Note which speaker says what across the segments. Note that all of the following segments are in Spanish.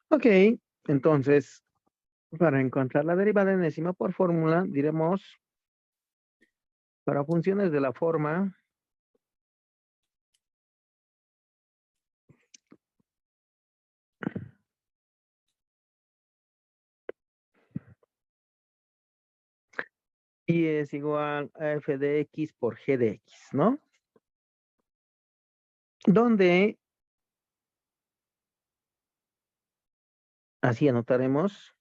Speaker 1: Ok, entonces, para encontrar la derivada enésima por fórmula, diremos, para funciones de la forma y es igual a f de x por g de x, ¿no? Donde, así anotaremos,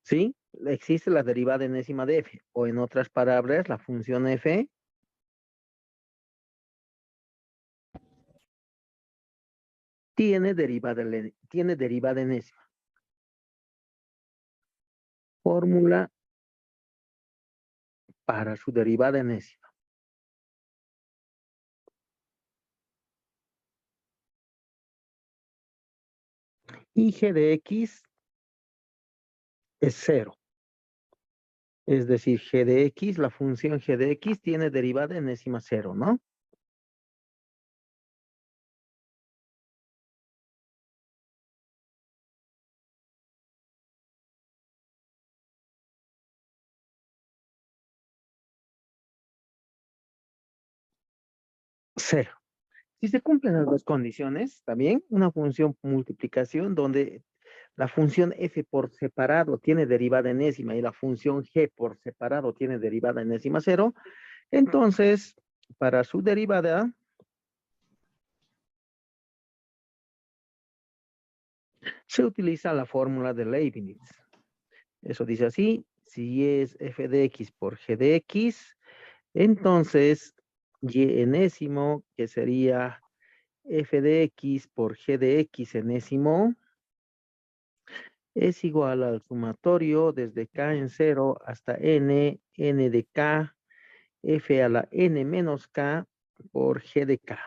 Speaker 1: ¿sí? Existe la derivada enésima de f, o en otras palabras, la función f tiene derivada enésima. Fórmula para su derivada enésima. Y g de x es 0. Es decir, g de x, la función g de x tiene derivada enésima 0, ¿no? Cero. Si se cumplen las dos condiciones, también una función multiplicación donde la función f por separado tiene derivada enésima y la función g por separado tiene derivada enésima 0, entonces, para su derivada, se utiliza la fórmula de Leibniz. Eso dice así, si es f de x por g de x, entonces y enésimo, que sería f de x por g de x enésimo, es igual al sumatorio desde k en 0 hasta n de k, f a la n menos k por g de k.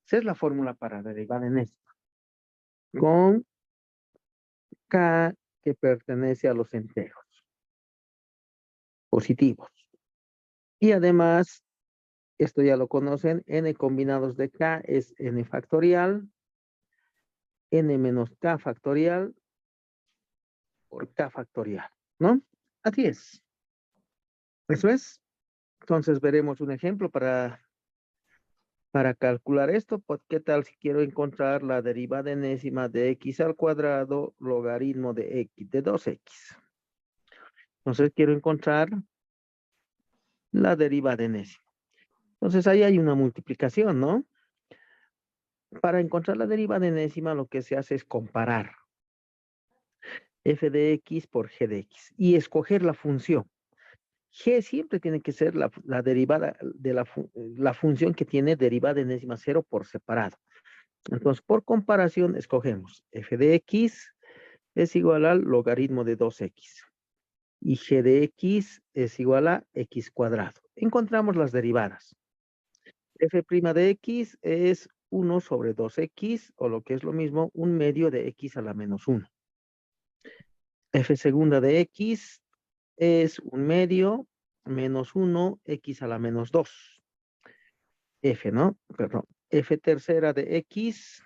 Speaker 1: Esa es la fórmula para derivar en esto. Con k que pertenece a los enteros positivos. Y además, esto ya lo conocen, n combinados de k es n factorial, n menos k factorial por k factorial, ¿no? Así es. Eso es. Entonces veremos un ejemplo para calcular esto. Pues, ¿qué tal si quiero encontrar la derivada enésima de x al cuadrado logaritmo de x de 2x? Entonces quiero encontrar la derivada enésima. Entonces ahí hay una multiplicación, ¿no? Para encontrar la derivada enésima lo que se hace es comparar f de x por g de x y escoger la función. G siempre tiene que ser la derivada de la función que tiene derivada enésima 0 por separado. Entonces, por comparación, escogemos f de x es igual al logaritmo de 2x y g de x es igual a x cuadrado. Encontramos las derivadas. F' de x es 1 sobre 2x, o lo que es lo mismo, 1/2 de x a la menos 1. F segunda de x es 1/2 menos 1, x a la menos 2. F, ¿no? Perdón. F tercera de x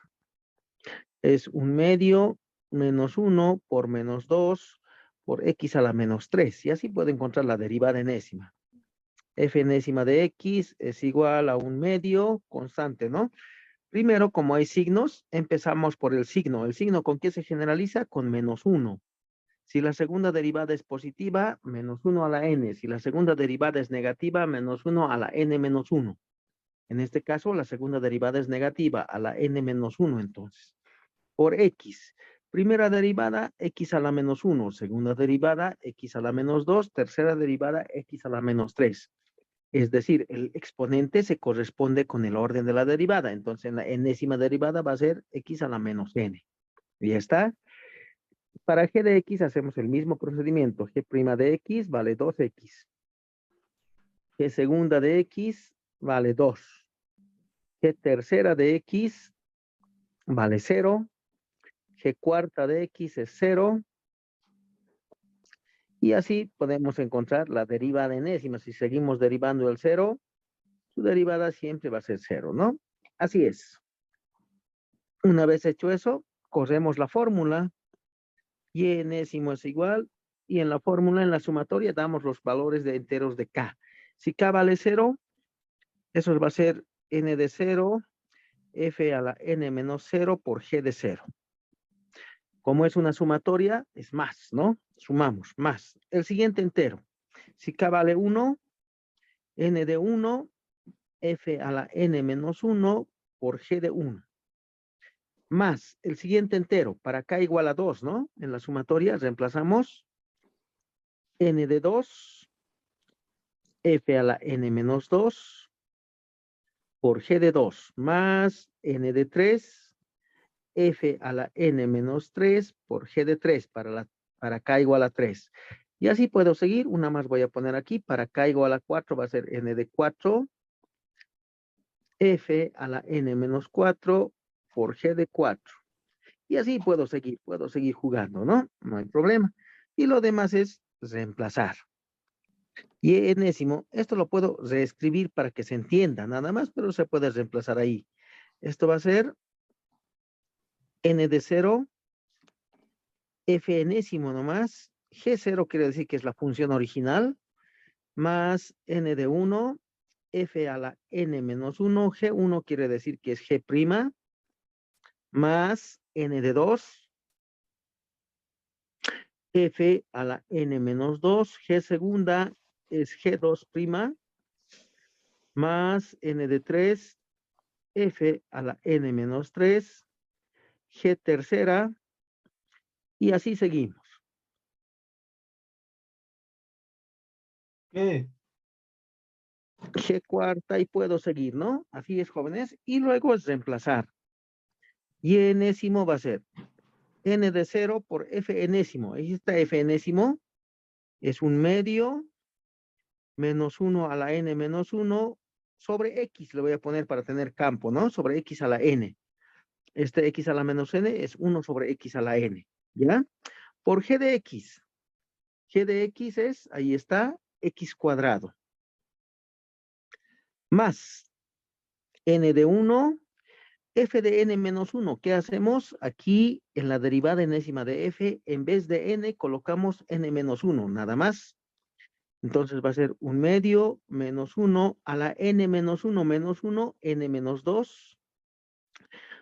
Speaker 1: es 1/2 menos 1 por menos 2 por x a la menos 3. Y así puedo encontrar la derivada enésima. F enésima de x es igual a 1/2 constante, ¿no? Primero, como hay signos, empezamos por el signo. ¿El signo con qué se generaliza? Con menos 1. Si la segunda derivada es positiva, menos 1 a la n. Si la segunda derivada es negativa, menos 1 a la n menos 1. En este caso, la segunda derivada es negativa, a la n menos 1 entonces. Por x. Primera derivada, x a la menos 1. Segunda derivada, x a la menos 2. Tercera derivada, x a la menos 3. Es decir, el exponente se corresponde con el orden de la derivada. Entonces, en la enésima derivada va a ser x a la menos n. Y ya está. Para g de x hacemos el mismo procedimiento. G' de x vale 2x. G segunda de x vale 2. G tercera de x vale 0. G cuarta de x es 0. Y así podemos encontrar la derivada enésima. Si seguimos derivando el 0, su derivada siempre va a ser 0, ¿no? Así es. Una vez hecho eso, corremos la fórmula. Y enésimo es igual. Y en la fórmula, en la sumatoria, damos los valores de enteros de K. Si K vale 0, eso va a ser N de 0, F a la N menos 0 por G de 0. Como es una sumatoria, es más, ¿no? Sumamos, más. El siguiente entero. Si K vale 1, N de 1, F a la N menos 1 por G de 1. Más el siguiente entero, para K igual a 2, ¿no? En la sumatoria reemplazamos N de 2, F a la N menos 2 por G de 2, más N de 3, F a la N menos 3 por G de 3, para K igual a 3. Y así puedo seguir, una más voy a poner aquí, para K igual a 4 va a ser N de 4, F a la N menos 4 por G de 4. Y así puedo seguir jugando, ¿no? No hay problema. Y lo demás es reemplazar. Y enésimo, esto lo puedo reescribir para que se entienda nada más, pero se puede reemplazar ahí. Esto va a ser N de 0, F enésimo nomás. G0 quiere decir que es la función original, más N de 1, F a la N menos 1. G1 quiere decir que es G', más N de 2, F a la N menos 2. G segunda es G2', más N de 3, F a la N menos 3, G tercera, y así seguimos.
Speaker 2: ¿Qué?
Speaker 1: G cuarta, y puedo seguir, ¿no? Así es, jóvenes. Y luego es reemplazar. Y enésimo va a ser N de 0 por F enésimo. Ahí está F enésimo. Es un medio menos 1 a la N menos 1 sobre X. Le voy a poner para tener campo, ¿no? Sobre X a la N. Este X a la menos N es 1 sobre X a la N. ¿Ya? Por G de X. G de X es, ahí está, X cuadrado. Más N de 1, F de N menos 1. ¿Qué hacemos? Aquí en la derivada enésima de F, en vez de N, colocamos N menos 1, nada más. Entonces va a ser un medio menos 1 a la N menos 1 menos 1, N menos 2,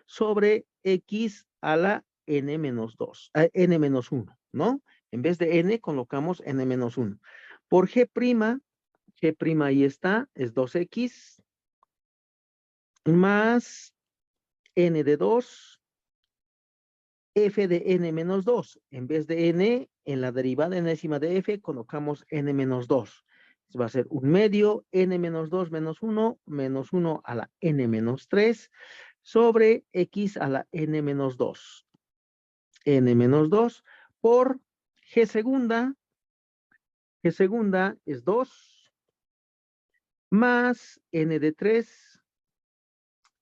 Speaker 1: sobre X a la N menos 2, N menos 1, ¿no? En vez de N, colocamos N menos 1. Por G', G' ahí está, es 2X, más N de 2, F de N menos 2. En vez de N, en la derivada enésima de F, colocamos N menos 2. Va a ser un medio, N menos 2 menos 1, menos 1 a la N menos 3, sobre X a la N menos 2. N menos 2 por G segunda. G segunda es 2, más N de 3,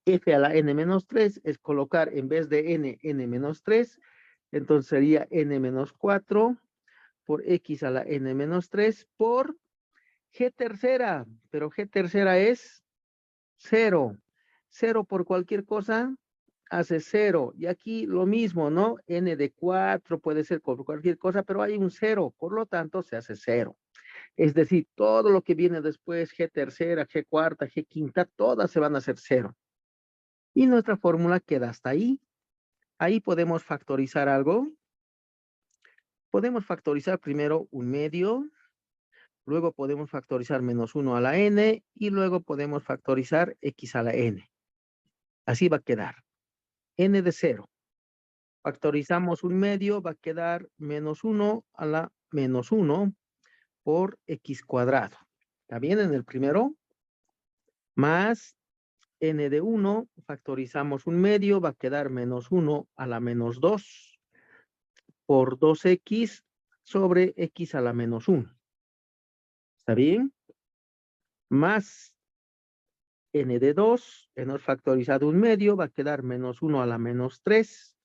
Speaker 1: F a la N menos 3 es colocar en vez de N, N menos 3, entonces sería N menos 4 por X a la N menos 3 por G tercera, pero G tercera es 0. 0 por cualquier cosa hace 0. Y aquí lo mismo, ¿no? N de 4 puede ser por cualquier cosa, pero hay un 0, por lo tanto se hace 0. Es decir, todo lo que viene después, G tercera, G cuarta, G quinta, todas se van a hacer 0. Y nuestra fórmula queda hasta ahí. Ahí podemos factorizar algo. Podemos factorizar primero un medio, luego podemos factorizar menos 1 a la n, y luego podemos factorizar x a la n. Así va a quedar. N de 0. Factorizamos un medio, va a quedar menos 1 a la menos 1 por x cuadrado. ¿Está bien en el primero? Más n de 1, factorizamos un medio, va a quedar menos 1 a la menos 2 por 2x sobre x a la menos 1. ¿Está bien? Más n de 2, hemos factorizado un medio, va a quedar menos 1 a la menos 3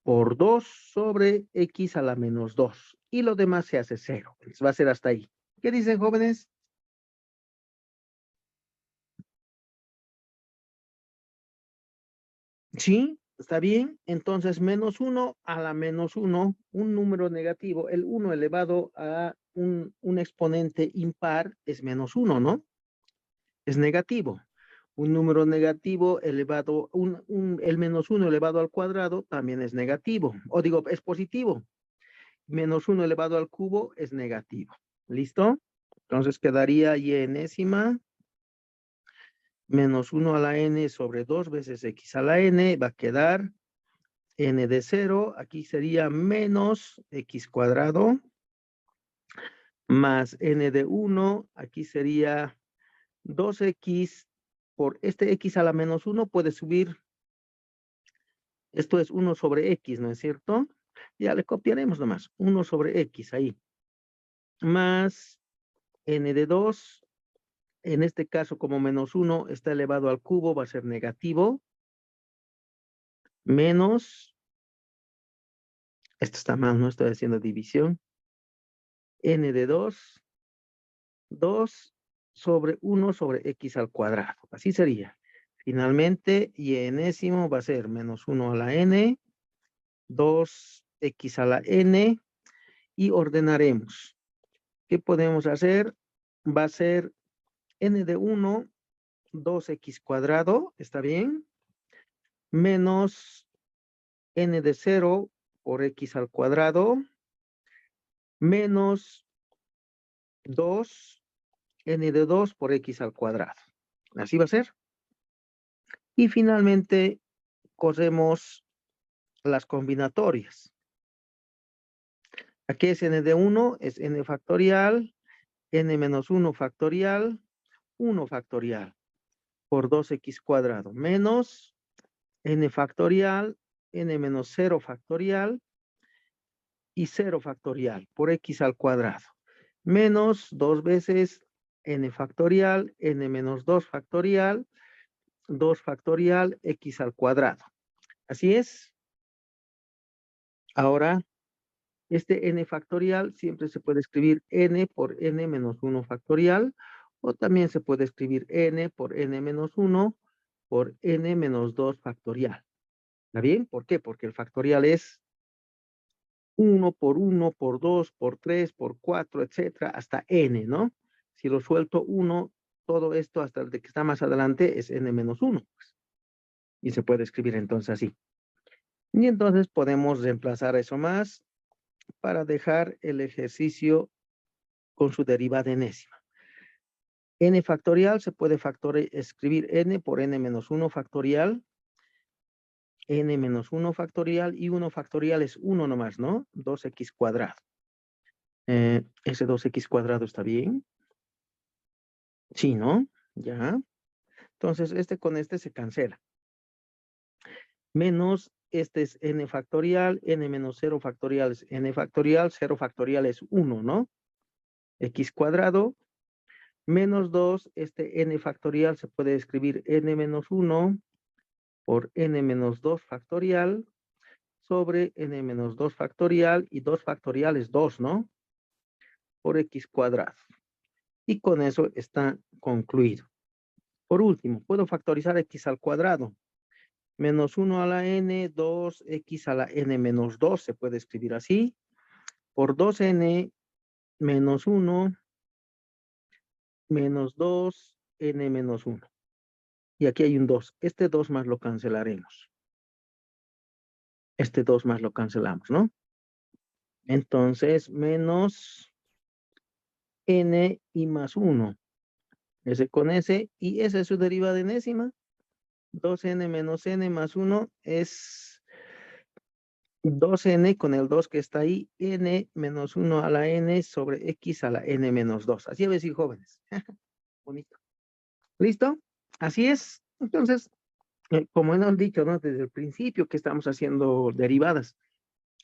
Speaker 1: por 2 sobre x a la menos 2. Y lo demás se hace 0. Entonces va a ser hasta ahí. ¿Qué dicen, jóvenes? Sí, está bien. Entonces, menos 1 a la menos 1, un número negativo, el 1 elevado a un exponente impar es menos 1, ¿no? Es negativo. Un número negativo elevado, el menos 1 elevado al cuadrado también es negativo. O digo, es positivo. Menos 1 elevado al cubo es negativo. ¿Listo? Entonces quedaría y enésima menos 1 a la n sobre 2 veces x a la n. Va a quedar n de 0. Aquí sería menos x cuadrado más n de 1. Aquí sería 2x por este x a la menos 1 puede subir. Esto es 1 sobre x, ¿no es cierto? Ya le copiaremos nomás. 1 sobre x ahí. Más n de 2. En este caso, como menos 1 está elevado al cubo, va a ser negativo. Menos, esto está mal, no estoy haciendo división. N de 2, 2 sobre 1 sobre x al cuadrado. Así sería. Finalmente, y enésimo va a ser menos 1 a la n, 2x a la n, y ordenaremos. ¿Qué podemos hacer? Va a ser n de 1, 2x cuadrado, ¿está bien? Menos n de 0 por x al cuadrado, menos 2, n de 2 por x al cuadrado. Así va a ser. Y finalmente, corremos las combinatorias. Aquí es n de 1, es n factorial, n menos 1 factorial, 1 factorial por 2x cuadrado, menos n factorial, n menos 0 factorial y 0 factorial por x al cuadrado, menos 2 veces n factorial, n menos 2 factorial, 2 factorial, x al cuadrado. Así es. Ahora, este n factorial siempre se puede escribir n por n menos 1 factorial, o también se puede escribir n por n menos 1 por n menos 2 factorial. ¿Está bien? ¿Por qué? Porque el factorial es 1 por 1, por 2, por 3, por 4, etcétera, hasta n, ¿no? Si lo suelto 1, todo esto hasta el de que está más adelante es n menos 1. Pues. Y se puede escribir entonces así. Y entonces podemos reemplazar eso más para dejar el ejercicio con su derivada enésima. N factorial se puede escribir n por n menos 1 factorial, n menos 1 factorial, y 1 factorial es 1 nomás, ¿no? 2x cuadrado. Ese 2x cuadrado está bien. Sí, ¿no? Ya. Entonces, este con este se cancela. Menos, este es n factorial, n menos 0 factorial es n factorial, 0 factorial es 1, ¿no? X cuadrado, menos 2, este n factorial se puede escribir n menos 1 por n menos 2 factorial sobre n menos 2 factorial, y 2 factorial es 2, ¿no? Por x cuadrado. Y con eso está concluido. Por último, puedo factorizar x al cuadrado. Menos 1 a la n, 2x a la n menos 2, se puede escribir así, por 2n menos 1 menos 2, n menos 1. Y aquí hay un 2. Este 2 más lo cancelaremos. Este 2 más lo cancelamos, ¿no? Entonces, menos n y más 1. Ese con ese, y esa es su derivada enésima. 2n menos n más 1 es 2n con el 2 que está ahí, n menos 1 a la n sobre x a la n menos 2. Así es, jóvenes. Bonito. ¿Listo? Así es. Entonces, como hemos dicho, ¿no? Desde el principio que estamos haciendo derivadas.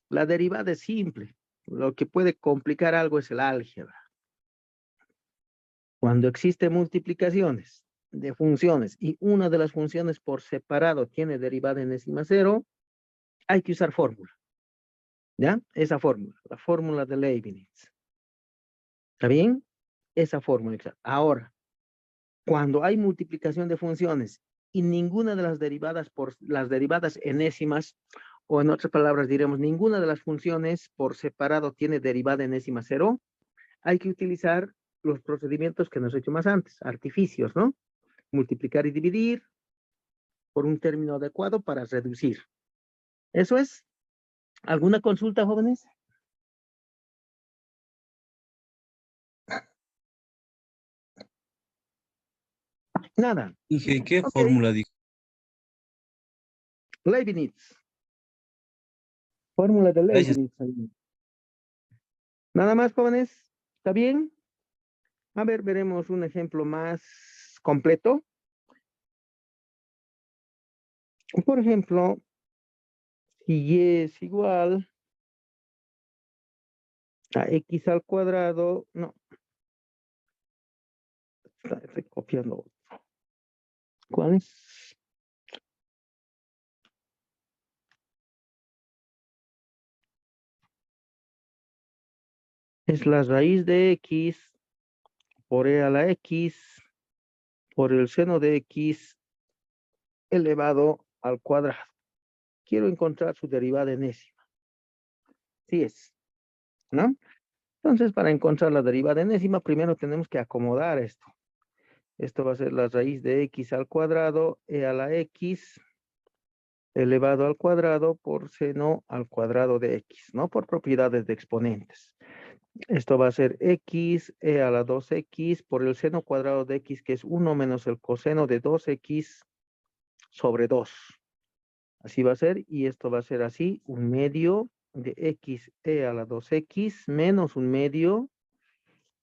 Speaker 1: La derivada es simple. Lo que puede complicar algo es el álgebra. Cuando existen multiplicaciones de funciones y una de las funciones por separado tiene derivada enésima cero, hay que usar fórmula. ¿Ya? Esa fórmula, la fórmula de Leibniz. ¿Está bien? Esa fórmula. Ahora, cuando hay multiplicación de funciones y ninguna de las derivadas enésimas, o en otras palabras diremos, ninguna de las funciones por separado tiene derivada enésima cero, hay que utilizar los procedimientos que nos he hecho más antes, artificios, ¿no? Multiplicar y dividir por un término adecuado para reducir. Eso es. ¿Alguna consulta, jóvenes? Nada.
Speaker 2: Dije, ¿qué
Speaker 1: Ok.
Speaker 2: fórmula dijo?
Speaker 1: Leibniz. Fórmula de
Speaker 2: Gracias.
Speaker 1: Leibniz. Nada más, jóvenes. ¿Está bien? A ver, veremos un ejemplo más completo. Por ejemplo, si y es igual a x al cuadrado, no, estoy copiando. ¿Cuál es? Es la raíz de x por e a la x por el seno de x elevado al cuadrado. Quiero encontrar su derivada enésima. Sí es, ¿no? Entonces, para encontrar la derivada enésima, primero tenemos que acomodar esto. Esto va a ser la raíz de x al cuadrado, e a la x, elevado al cuadrado por seno al cuadrado de x, ¿no? Por propiedades de exponentes. Esto va a ser x, e a la 2x por el seno cuadrado de x, que es 1 menos el coseno de 2x sobre 2. Así va a ser, y esto va a ser así, un medio de x, e a la 2x menos un medio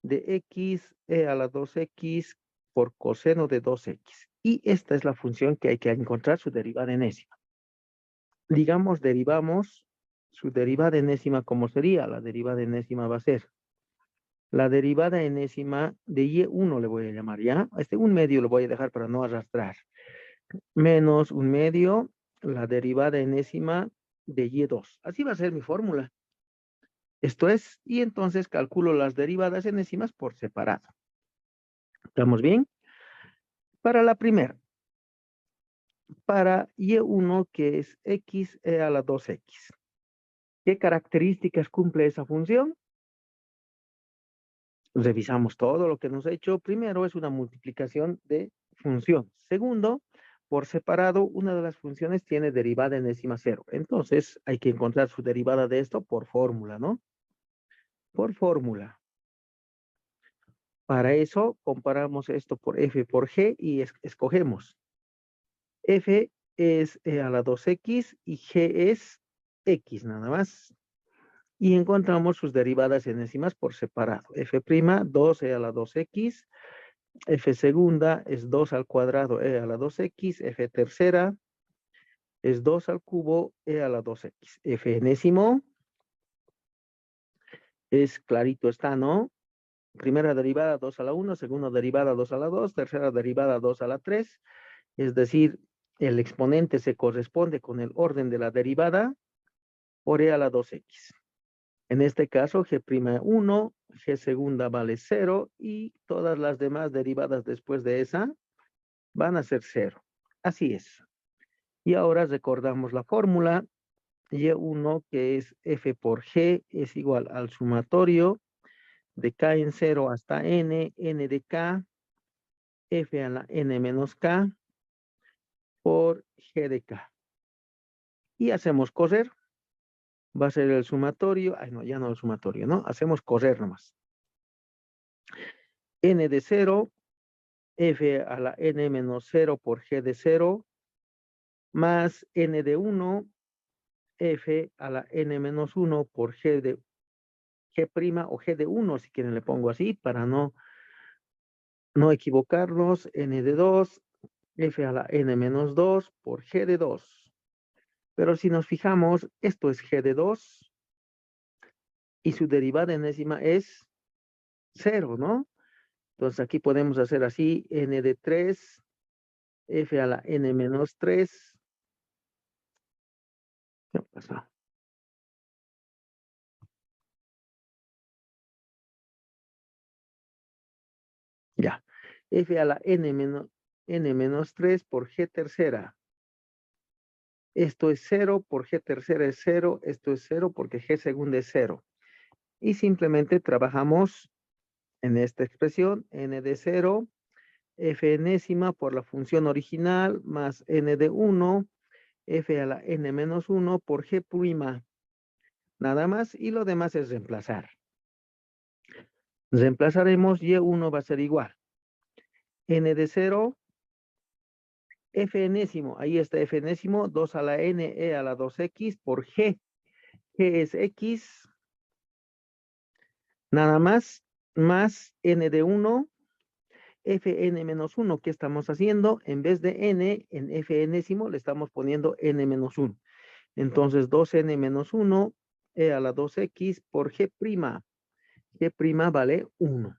Speaker 1: de x, e a la 2x por coseno de 2x. Y esta es la función que hay que encontrar su derivada enésima. Digamos, derivamos su derivada enésima, ¿cómo sería? La derivada enésima va a ser la derivada enésima de y1, le voy a llamar, ¿ya? Un medio lo voy a dejar para no arrastrar. Menos un medio, la derivada enésima de y2. Así va a ser mi fórmula. Esto es, y entonces calculo las derivadas enésimas por separado. ¿Estamos bien? Para la primera, para y1, que es x e a la 2x. ¿Qué características cumple esa función? Revisamos todo lo que nos ha hecho. Primero es una multiplicación de funciones. Segundo, por separado, una de las funciones tiene derivada enésima cero. Entonces hay que encontrar su derivada de esto por fórmula, ¿no? Por fórmula. Para eso comparamos esto por f por g y escogemos. F es e a la 2x y g es x nada más. Y encontramos sus derivadas enésimas por separado. F', 2e a la 2x. F segunda es 2 al cuadrado e a la 2x. F tercera es 2 al cubo e a la 2x. F enésimo es clarito está, ¿no? Primera derivada 2 a la 1, segunda derivada 2 a la 2, tercera derivada 2 a la 3. Es decir, el exponente se corresponde con el orden de la derivada por e a la 2x. En este caso, G'1, G segunda vale 0 y todas las demás derivadas después de esa van a ser 0. Así es. Y ahora recordamos la fórmula. Y1, que es F por G, es igual al sumatorio de K en 0 hasta N, N de K, F a la N menos K por G de K. Y hacemos correr. Va a ser el sumatorio. Ay, no, ya no el sumatorio, ¿no? Hacemos correr nomás. N de 0, F a la N menos 0 por G de 0, más N de 1, F a la N menos 1 por G de G' o G de 1, si quieren le pongo así, para no equivocarnos. N de 2, F a la N menos 2 por G de 2. Pero si nos fijamos, esto es G de 2 y su derivada enésima es 0, ¿no? Entonces aquí podemos hacer así, N de 3, F a la N menos 3. ¿Qué pasó? Ya. F a la N menos n menos 3 por g tercera. Esto es 0 por g tercera es 0. Esto es 0 porque g segunda es 0. Y simplemente trabajamos en esta expresión n de 0, f enésima por la función original más n de 1, f a la n menos 1 por g prima. Nada más, y lo demás es reemplazar. Reemplazaremos y1 va a ser igual. N de 0, f enésimo, ahí está f enésimo, 2 a la n, e a la 2x por g. G es x, nada más n de 1, fn menos 1. ¿Qué estamos haciendo? En vez de n, en f enésimo, le estamos poniendo n menos 1. Entonces, 2n menos 1, e a la 2x por g prima. G prima vale 1.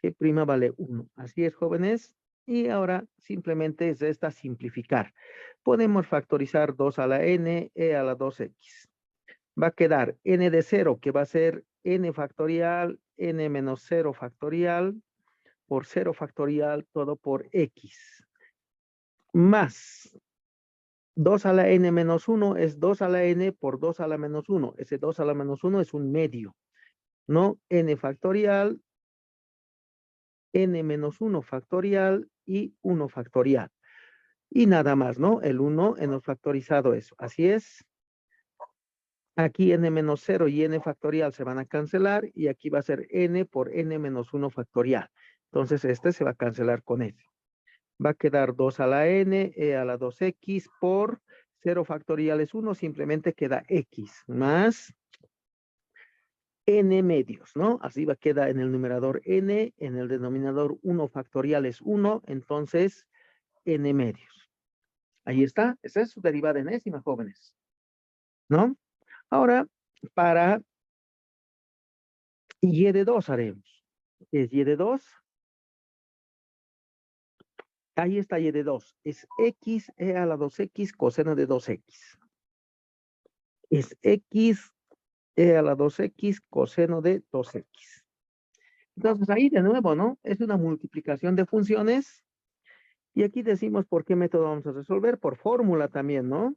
Speaker 1: G prima vale 1. Así es, jóvenes. Y ahora simplemente es esta simplificar. Podemos factorizar 2 a la n, e a la 2x. Va a quedar n de 0, que va a ser n factorial, n menos 0 factorial, por 0 factorial, todo por x. Más 2 a la n menos 1 es 2 a la n por 2 a la menos 1. Ese 2 a la menos 1 es un medio, ¿no? N factorial, n menos 1 factorial y 1 factorial. Y nada más, ¿no? El 1 hemos factorizado eso. Así es. Aquí n menos 0 y n factorial se van a cancelar y aquí va a ser n por n menos 1 factorial. Entonces este se va a cancelar con este. Va a quedar 2 a la n, e a la 2x por 0 factorial es 1, simplemente queda x más n medios, ¿no? Así va a quedar en el numerador n, en el denominador 1 factorial es 1, entonces n medios. Ahí está, esa es su derivada enésima, jóvenes, ¿no? Ahora, para y de 2 haremos. Es y de 2. Ahí está y de 2. Es x e a la 2x coseno de 2x. Es x e a la 2x coseno de 2x. Entonces ahí de nuevo, ¿no? Es una multiplicación de funciones. Y aquí decimos por qué método vamos a resolver. Por fórmula también, ¿no?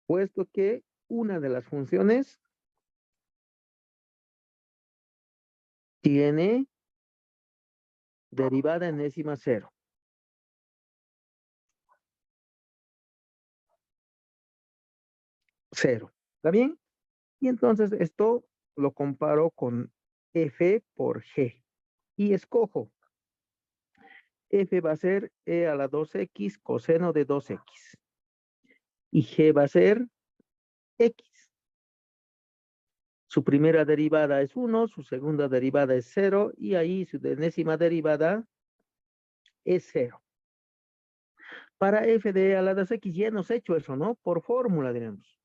Speaker 1: Puesto que una de las funciones tiene derivada enésima 0. 0. ¿Está bien? Y entonces esto lo comparo con f por g. Y escojo. F va a ser e a la 2x coseno de 2x. Y g va a ser x. Su primera derivada es 1, su segunda derivada es 0 y ahí su enésima derivada es 0. Para f de e a la 2x ya hemos hecho eso, ¿no? Por fórmula diremos.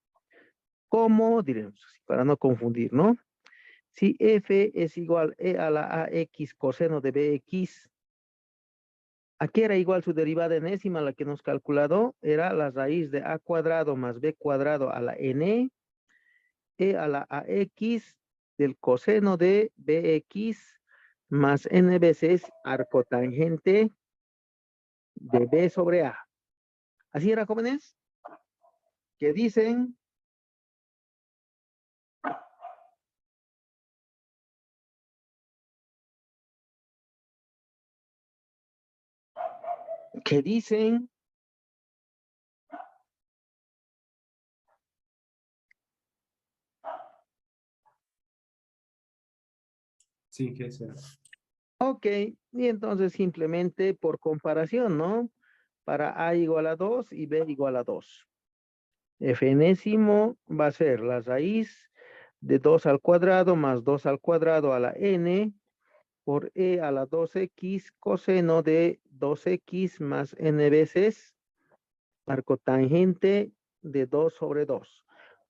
Speaker 1: ¿Cómo? Diremos, para no confundir, ¿no? Si f es igual e a la ax coseno de bx, aquí era igual su derivada enésima, la que hemos calculado, era la raíz de a cuadrado más b cuadrado a la n, e a la ax del coseno de bx más n veces arcotangente de b sobre a. ¿Así era, jóvenes? ¿Qué dicen? ¿Qué dicen?
Speaker 2: Sí, que será.
Speaker 1: Ok, y entonces simplemente por comparación, ¿no? Para a igual a 2 y b igual a 2. F enésimo va a ser la raíz de 2 al cuadrado más 2 al cuadrado a la n por e a la 2x coseno de 2x más n veces arcotangente de 2 sobre 2.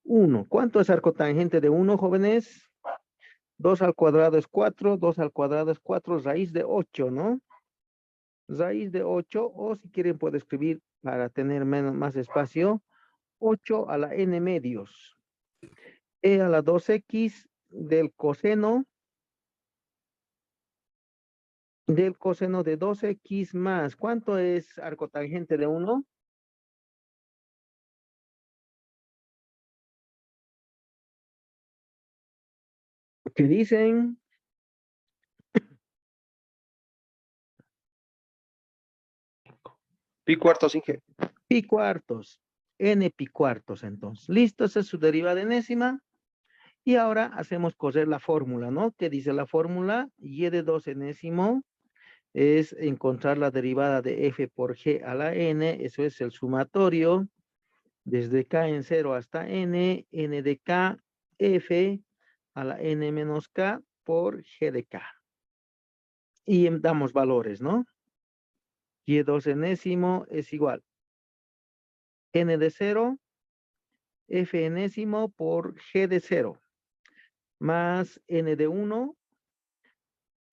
Speaker 1: 1. ¿Cuánto es arcotangente de 1, jóvenes? 2 al cuadrado es 4, 2 al cuadrado es 4, raíz de 8, ¿no? Raíz de 8, o si quieren puedo escribir para tener más espacio, 8 a la n medios. E a la 2x del coseno del coseno de 2x más. ¿Cuánto es arcotangente de 1? ¿Qué dicen?
Speaker 2: Pi cuartos, Inge.
Speaker 1: Pi cuartos. N pi cuartos, entonces. Listo, esa es su derivada enésima. Y ahora hacemos correr la fórmula, ¿no? ¿Qué dice la fórmula? Y de 2 enésimo es encontrar la derivada de f por g a la n. Eso es el sumatorio. Desde k en 0 hasta n, n de k, f a la n menos k por g de k. Y damos valores, ¿no? Y2 enésimo es igual n de 0, f enésimo por g de 0, más n de 1,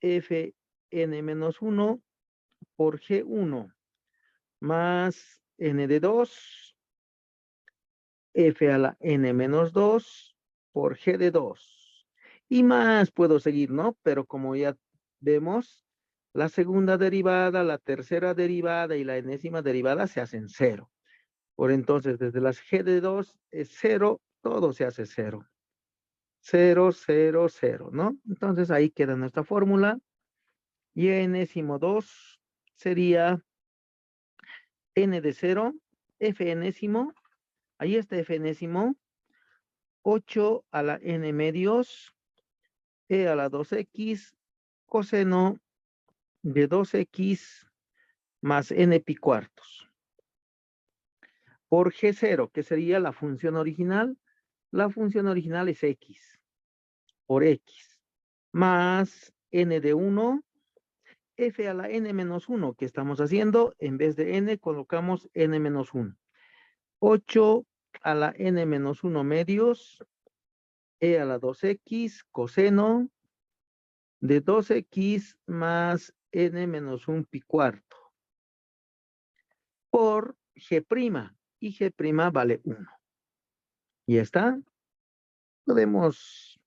Speaker 1: f n menos 1 por g1, más n de 2, f a la n menos 2 por g de 2. Y más puedo seguir, ¿no? Pero como ya vemos, la segunda derivada, la tercera derivada y la enésima derivada se hacen 0. Por entonces, desde las g de 2 es 0, todo se hace 0. 0, 0, 0, ¿no? Entonces ahí queda nuestra fórmula. Y enésimo 2 sería n de 0, f enésimo, ahí está f enésimo, 8 a la n medios, e a la 2x, coseno de 2x más n pi cuartos. Por g0, que sería la función original. La función original es x, por x, más n de 1, f a la n menos 1, que estamos haciendo, en vez de n colocamos n menos 1. 8 a la n menos 1 medios, e a la 2x, coseno de 2x más n menos 1 pi cuarto, por g', y g' vale 1. Y está. Podemos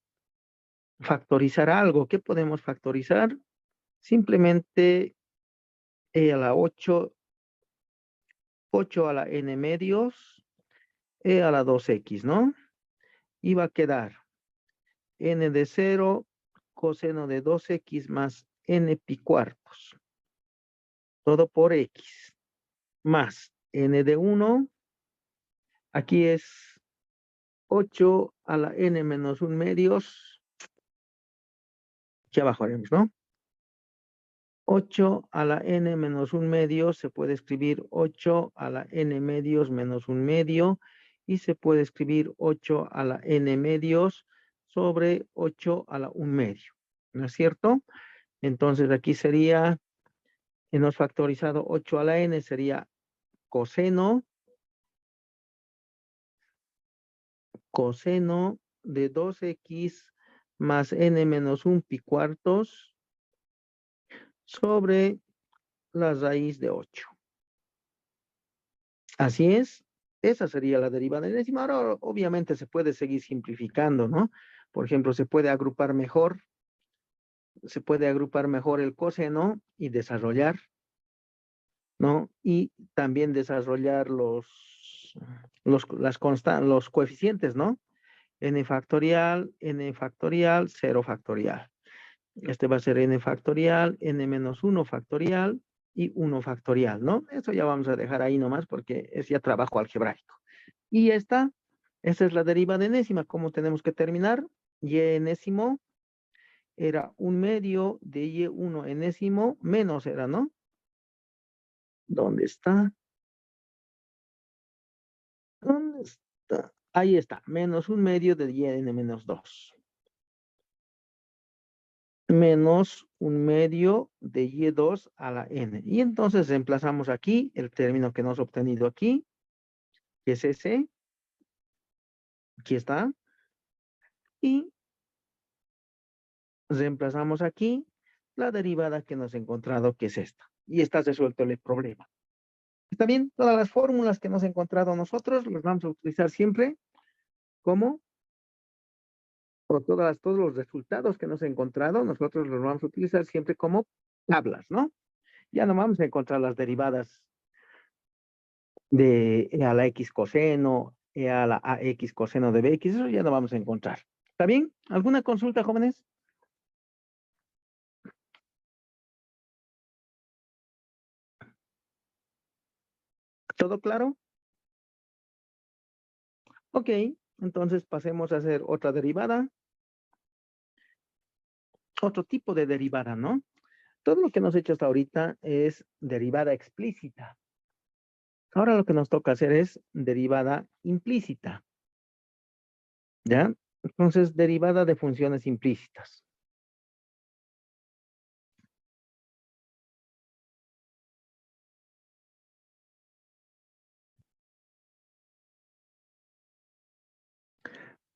Speaker 1: factorizar algo. ¿Qué podemos factorizar? Simplemente e a la 8 a la n medios, e a la 2x, ¿no? Y va a quedar n de 0, coseno de 2x más n pi cuartos. Todo por x. Más n de 1. Aquí es 8 a la n menos 1 medios. Aquí abajo haremos, ¿no? 8 a la n menos 1 medio, se puede escribir 8 a la n medios menos 1 medio, y se puede escribir 8 a la n medios sobre 8 a la 1 medio, ¿no es cierto? Entonces aquí sería, hemos factorizado 8 a la n, sería coseno de 2x más n menos 1 pi cuartos sobre la raíz de 8. Así es, esa sería la derivada enésima. Ahora, obviamente, se puede seguir simplificando, ¿no? Por ejemplo, se puede agrupar mejor el coseno y desarrollar, ¿no? Y también desarrollar los coeficientes, ¿no? N factorial, 0 factorial. Este va a ser n factorial, n menos 1 factorial y 1 factorial, ¿no? Eso ya vamos a dejar ahí nomás porque es ya trabajo algebraico. Y esta es la derivada enésima. ¿Cómo tenemos que terminar? Y enésimo era 1 medio de y1 enésimo menos era, ¿no? ¿Dónde está? ¿Dónde está? Ahí está, menos 1 medio de y menos 2. Menos 1 medio de y2 a la n. Y entonces reemplazamos aquí el término que hemos obtenido aquí, que es ese. Aquí está. Y reemplazamos aquí la derivada que hemos encontrado, que es esta. Y está resuelto el problema. ¿Está bien? Todas las fórmulas que hemos encontrado nosotros las vamos a utilizar siempre como, o todos los resultados que hemos encontrado, nosotros los vamos a utilizar siempre como tablas, ¿no? Ya no vamos a encontrar las derivadas de e a la x coseno, e a la ax coseno de bx, eso ya no vamos a encontrar. ¿Está bien? ¿Alguna consulta, jóvenes? ¿Todo claro? Ok, entonces pasemos a hacer otra derivada. Otro tipo de derivada, ¿no? Todo lo que hemos hecho hasta ahorita es derivada explícita. Ahora lo que nos toca hacer es derivada implícita. ¿Ya? Entonces, derivada de funciones implícitas.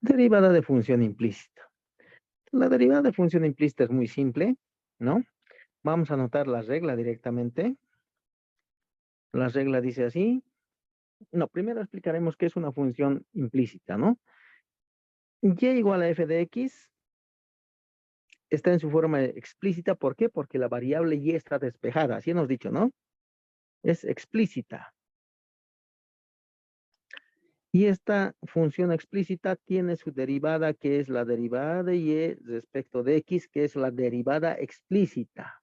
Speaker 1: Derivada de función implícita. La derivada de función implícita es muy simple, ¿no? Vamos a anotar la regla directamente. La regla dice así. No, primero explicaremos qué es una función implícita, ¿no? Y igual a f de x está en su forma explícita. ¿Por qué? Porque la variable y está despejada. Así hemos dicho, ¿no? Es explícita. Y esta función explícita tiene su derivada, que es la derivada de y respecto de x, que es la derivada explícita.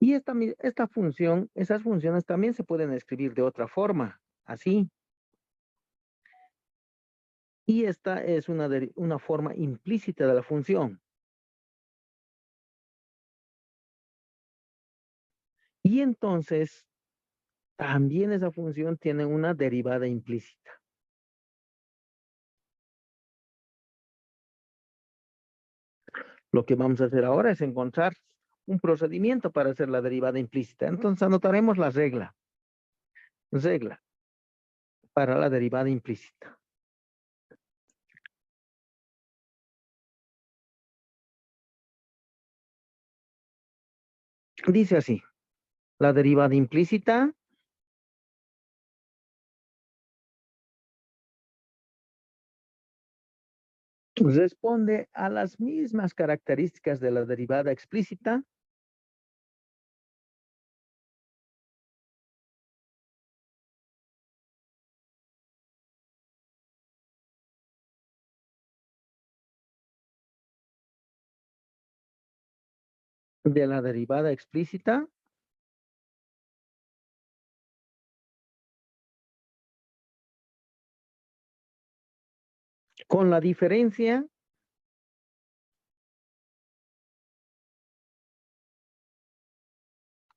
Speaker 1: Y esta función, esas funciones también se pueden escribir de otra forma, así. Y esta es una forma implícita de la función. Y entonces, también esa función tiene una derivada implícita. Lo que vamos a hacer ahora es encontrar un procedimiento para hacer la derivada implícita. Entonces anotaremos la regla. Regla para la derivada implícita. Dice así, la derivada implícita responde a las mismas características de la derivada explícita de la derivada explícita con la diferencia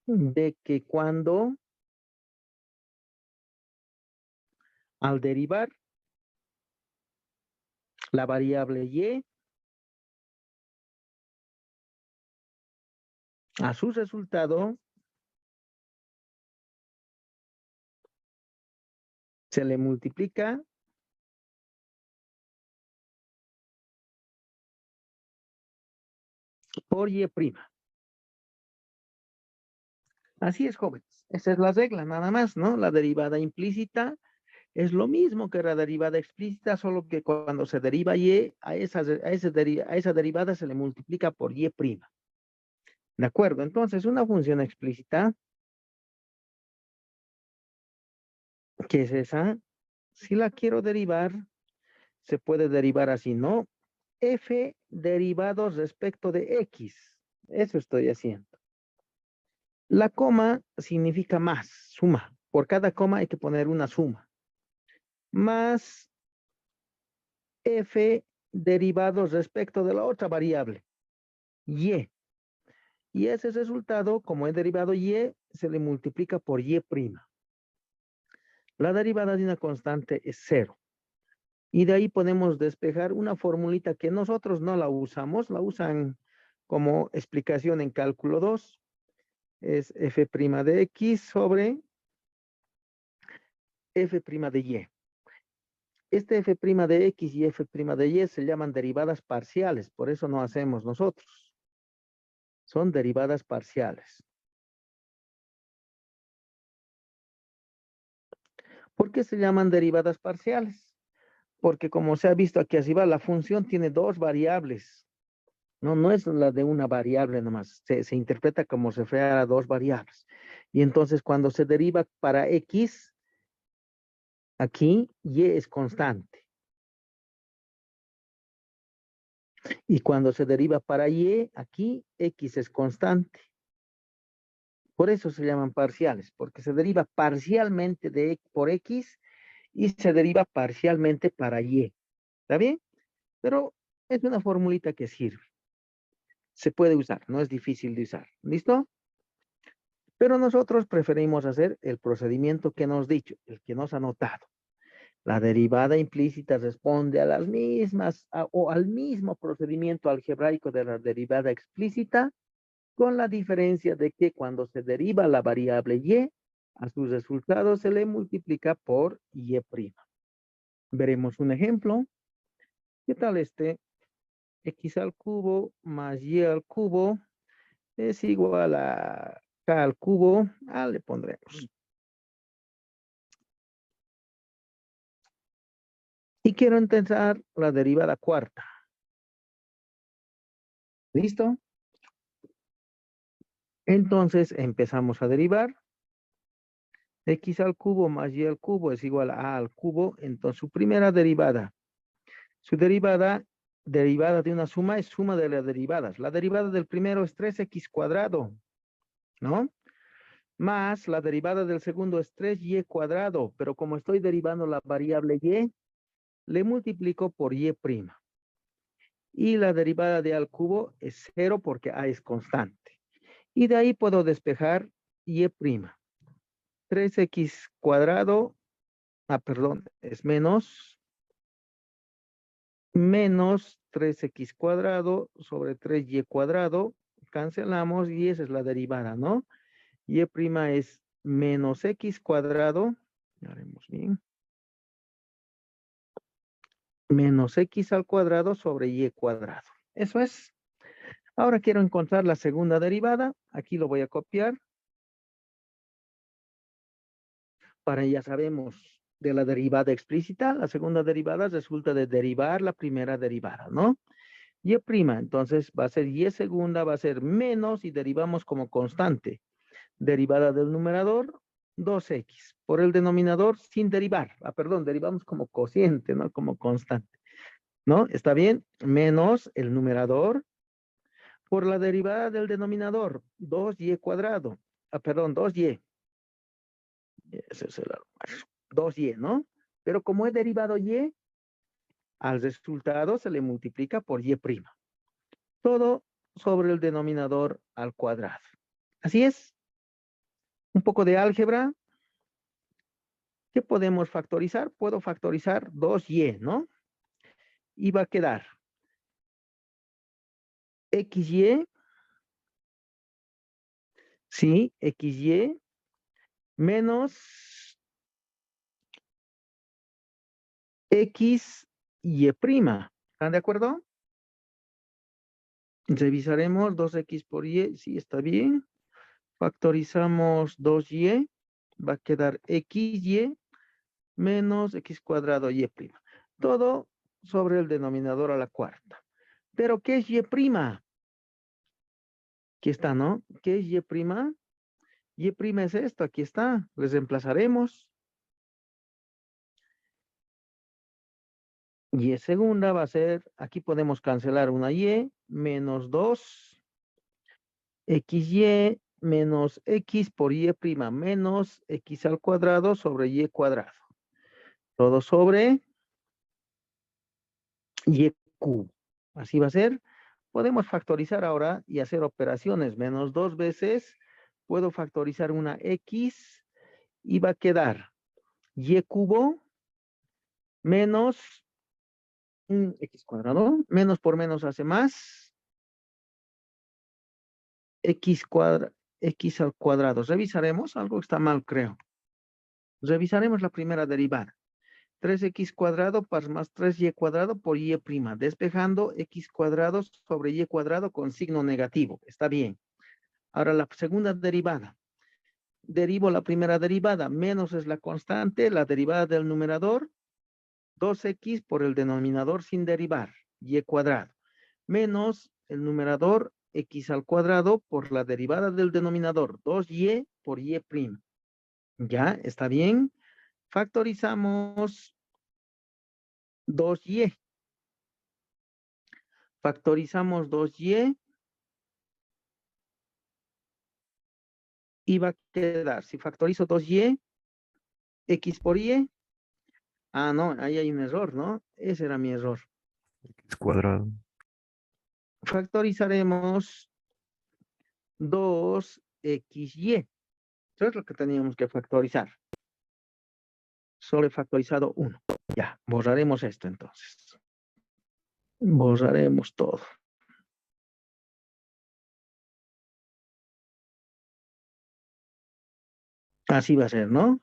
Speaker 1: de que cuando al derivar la variable y a su resultado se le multiplica por y'. Así es, jóvenes. Esa es la regla, nada más, ¿no? La derivada implícita es lo mismo que la derivada explícita, solo que cuando se deriva y, a esa derivada se le multiplica por y'. ¿De acuerdo? Entonces, una función explícita, ¿qué es esa? Si la quiero derivar, se puede derivar así, ¿no? F derivados respecto de X. Eso estoy haciendo. La coma significa más, suma. Por cada coma hay que poner una suma. Más F derivados respecto de la otra variable, Y. Y ese resultado, como he derivado Y, se le multiplica por Y'. La derivada de una constante es 0. Y de ahí podemos despejar una formulita que nosotros no la usamos, la usan como explicación en cálculo 2. Es f' de x sobre f' de y. Este f' de x y f' de y se llaman derivadas parciales, por eso no hacemos nosotros. Son derivadas parciales. ¿Por qué se llaman derivadas parciales? Porque como se ha visto aquí arriba, la función tiene dos variables. No es la de una variable nomás. Se interpreta como si fuera dos variables. Y entonces cuando se deriva para X, aquí Y es constante. Y cuando se deriva para Y, aquí X es constante. Por eso se llaman parciales, porque se deriva parcialmente por X y se deriva parcialmente para Y. ¿Está bien? Pero es una formulita que sirve. Se puede usar, no es difícil de usar. ¿Listo? Pero nosotros preferimos hacer el procedimiento que nos dicho, el que nos ha notado. La derivada implícita responde a las mismas o al mismo procedimiento algebraico de la derivada explícita, con la diferencia de que cuando se deriva la variable y, a su resultado se le multiplica por y'. Veremos un ejemplo. ¿Qué tal este? X al cubo más y al cubo es igual a k al cubo. Le pondremos. Y quiero intentar la derivada cuarta. ¿Listo? Entonces empezamos a derivar. X al cubo más y al cubo es igual a al cubo. Entonces su primera derivada. Su derivada de una suma es suma de las derivadas. La derivada del primero es 3x cuadrado, ¿no? Más la derivada del segundo es 3y cuadrado. Pero como estoy derivando la variable y, le multiplico por y'. Y la derivada de al cubo es 0 porque a es constante. Y de ahí puedo despejar y'. 3x cuadrado, perdón, es menos 3x cuadrado sobre 3y cuadrado. Cancelamos y esa es la derivada, ¿no? Y' es menos x cuadrado. Haremos bien. Menos x al cuadrado sobre y cuadrado. Eso es. Ahora quiero encontrar la segunda derivada. Aquí lo voy a copiar. Para ya sabemos de la derivada explícita, la segunda derivada resulta de derivar la primera derivada, ¿no? Y', entonces va a ser y segunda, va a ser menos y derivamos como constante. Derivada del numerador, 2x. Por el denominador, sin derivar. Perdón, derivamos como cociente, ¿no? Como constante, ¿no? ¿Está bien? Menos el numerador por la derivada del denominador, 2y cuadrado. Perdón, 2y. Ese es el 2y, ¿no? Pero como he derivado y, al resultado se le multiplica por y'. Todo sobre el denominador al cuadrado. Así es. Un poco de álgebra. ¿Qué podemos factorizar? Puedo factorizar 2y, ¿no? Y va a quedar xy, sí, xy, menos xy'. ¿Están de acuerdo? Revisaremos 2x por y, sí, está bien. Factorizamos 2y, va a quedar xy menos x cuadrado y'. Todo sobre el denominador a la cuarta. ¿Pero qué es y'? Aquí está, ¿no? ¿Qué es y'? Y' es esto, aquí está. Les reemplazaremos. Y segunda va a ser, aquí podemos cancelar una y, menos 2, xy menos x por y', menos x al cuadrado sobre y cuadrado. Todo sobre y cubo. Así va a ser. Podemos factorizar ahora y hacer operaciones. Menos 2 veces, puedo factorizar una x y va a quedar y cubo menos x cuadrado. Menos por menos hace más. X al cuadrado. Revisaremos, algo está mal, creo. Revisaremos la primera derivada. 3x cuadrado más 3y cuadrado por y', despejando x cuadrado sobre y cuadrado con signo negativo. Está bien. Ahora la segunda derivada. Derivo la primera derivada. Menos es la constante, la derivada del numerador. 2x por el denominador sin derivar, y cuadrado, menos el numerador x al cuadrado por la derivada del denominador, 2y por y prima. ¿Ya? ¿Está bien? Factorizamos 2y. Factorizamos 2y. Y va a quedar, si factorizo 2y, x por y. Ah, no, ahí hay un error, ¿no? Ese era mi error.
Speaker 3: X cuadrado.
Speaker 1: Factorizaremos 2xy. Eso es lo que teníamos que factorizar. Solo he factorizado 1. Ya, borraremos esto entonces. Borraremos todo. Así va a ser, ¿no?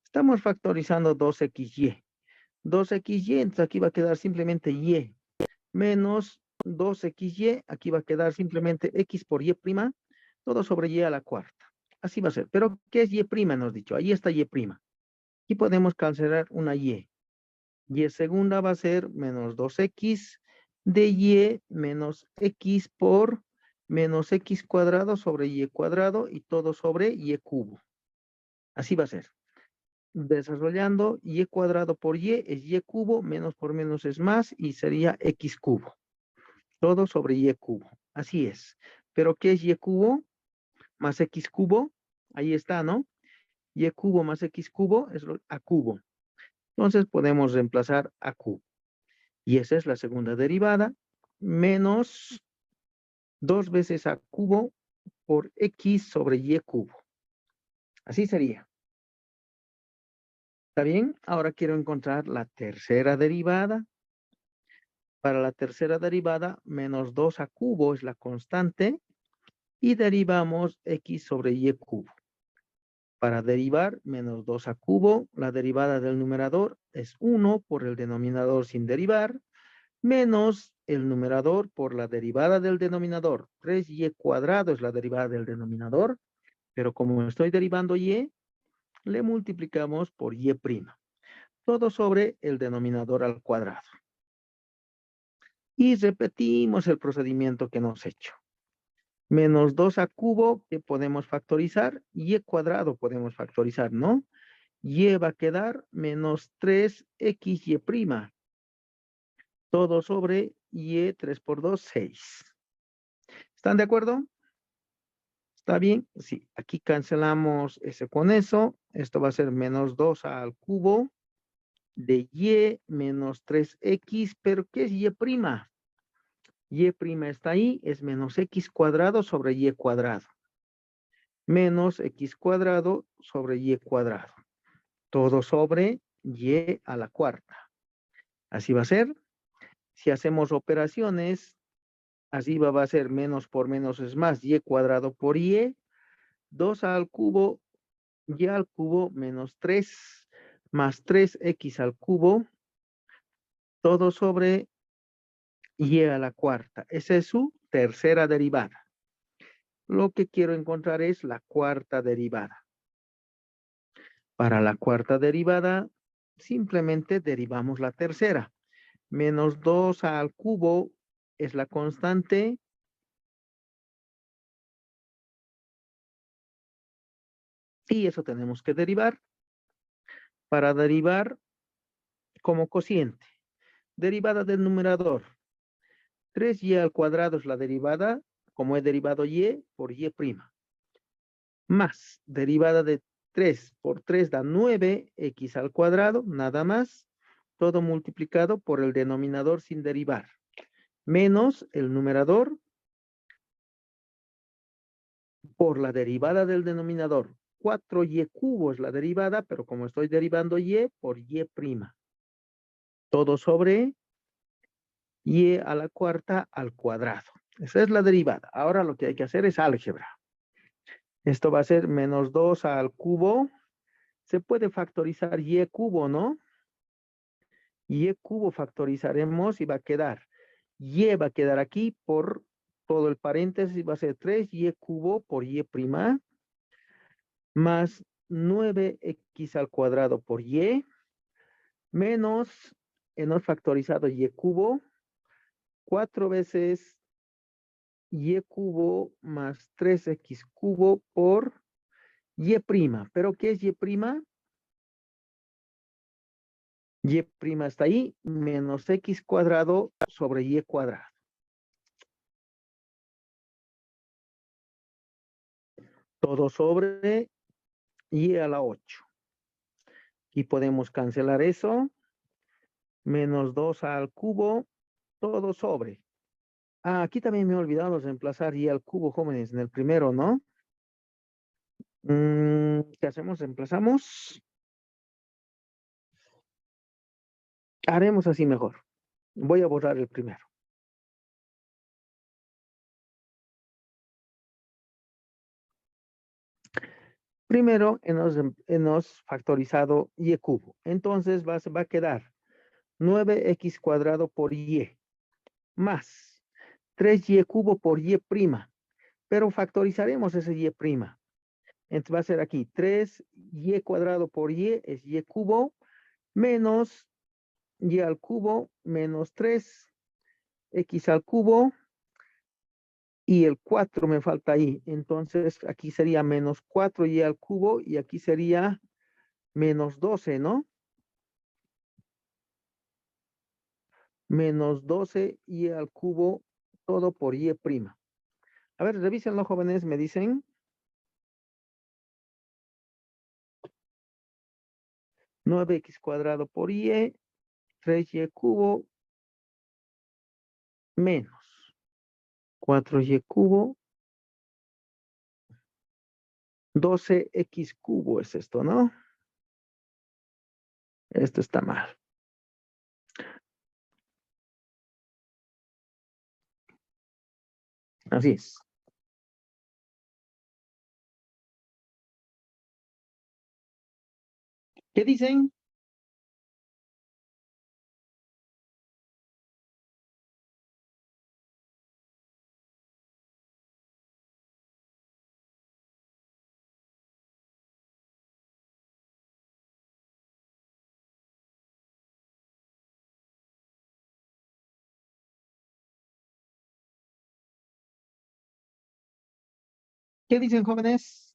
Speaker 1: Estamos factorizando 2xy. 2xy, entonces aquí va a quedar simplemente y. Menos 2xy, aquí va a quedar simplemente x por y prima, todo sobre y a la cuarta. Así va a ser. Pero, ¿qué es y prima? Nos dicho. Ahí está y prima. Aquí podemos cancelar una y. Y segunda va a ser menos 2x de y menos x por menos x cuadrado sobre y cuadrado y todo sobre y cubo. Así va a ser. Desarrollando y cuadrado por y es y cubo, menos por menos es más y sería x cubo. Todo sobre y cubo. Así es. Pero ¿qué es y cubo? Más x cubo. Ahí está, ¿no? Y cubo más x cubo es a cubo. Entonces podemos reemplazar a cubo. Y esa es la segunda derivada. Menos 2 veces a cubo por x sobre y cubo. Así sería. ¿Está bien? Ahora quiero encontrar la tercera derivada. Para la tercera derivada, menos 2 a cubo es la constante. Y derivamos x sobre y cubo. Para derivar, menos 2 a cubo, la derivada del numerador es 1 por el denominador sin derivar, menos el numerador por la derivada del denominador. 3y cuadrado es la derivada del denominador, pero como estoy derivando y, le multiplicamos por y prima. Todo sobre el denominador al cuadrado. Y repetimos el procedimiento que hemos hecho. Menos 2 a cubo, que podemos factorizar, y cuadrado podemos factorizar, ¿no? Y va a quedar menos 3xy prima. Todo sobre y 3 por 2, 6. ¿Están de acuerdo? ¿Está bien? Sí, aquí cancelamos ese con eso. Esto va a ser menos 2 al cubo de y menos 3x, pero ¿qué es y prima? Y prima está ahí, es menos x cuadrado sobre y cuadrado. Menos x cuadrado sobre y cuadrado. Todo sobre y a la cuarta. Así va a ser. Si hacemos operaciones, arriba va a ser menos por menos es más, y cuadrado por y. 2 al cubo, y al cubo menos 3 más 3x al cubo. Todo sobre y a la cuarta. Esa es su tercera derivada. Lo que quiero encontrar es la cuarta derivada. Para la cuarta derivada, simplemente derivamos la tercera. Menos 2 al cubo es la constante. Y eso tenemos que derivar. Para derivar como cociente. Derivada del numerador. 3y al cuadrado es la derivada, como he derivado y por y prima. Más derivada de 3 por 3 da 9x al cuadrado, nada más. Todo multiplicado por el denominador sin derivar. Menos el numerador por la derivada del denominador. 4y cubo es la derivada, pero como estoy derivando y por y prima. Todo sobre y a la cuarta al cuadrado. Esa es la derivada. Ahora lo que hay que hacer es álgebra. Esto va a ser menos 2 al cubo. Se puede factorizar y cubo, ¿no? Y cubo factorizaremos y va a quedar. Y va a quedar aquí por todo el paréntesis. Va a ser 3y cubo por y prima. Más 9x al cuadrado por y. Menos hemos factorizado y cubo, 4 veces y cubo más 3x cubo por y prima. ¿Pero qué es y prima? Y prima está ahí, menos x cuadrado sobre y cuadrado. Todo sobre y a la 8. Y podemos cancelar eso. Menos 2 al cubo, todo sobre. Ah, aquí también me he olvidado reemplazar y al cubo, jóvenes, en el primero, ¿no? ¿Qué hacemos? Reemplazamos. Haremos así mejor. Voy a borrar el primero. Primero hemos factorizado y cubo. Entonces va a quedar 9x cuadrado por y más 3y cubo por y prima. Pero factorizaremos ese y prima. Entonces va a ser aquí 3y cuadrado por y es y cubo menos y al cubo menos 3x al cubo y el 4 me falta ahí. Entonces aquí sería menos 4y al cubo y aquí sería menos 12, ¿no? Menos 12y al cubo todo por y prima. A ver, revísenlo, jóvenes, me dicen. 9x cuadrado por y, 3y cubo menos 4y cubo, 12x cubo es esto, ¿no? Esto está mal. Así es. ¿Qué dicen? ¿Qué dicen, jóvenes?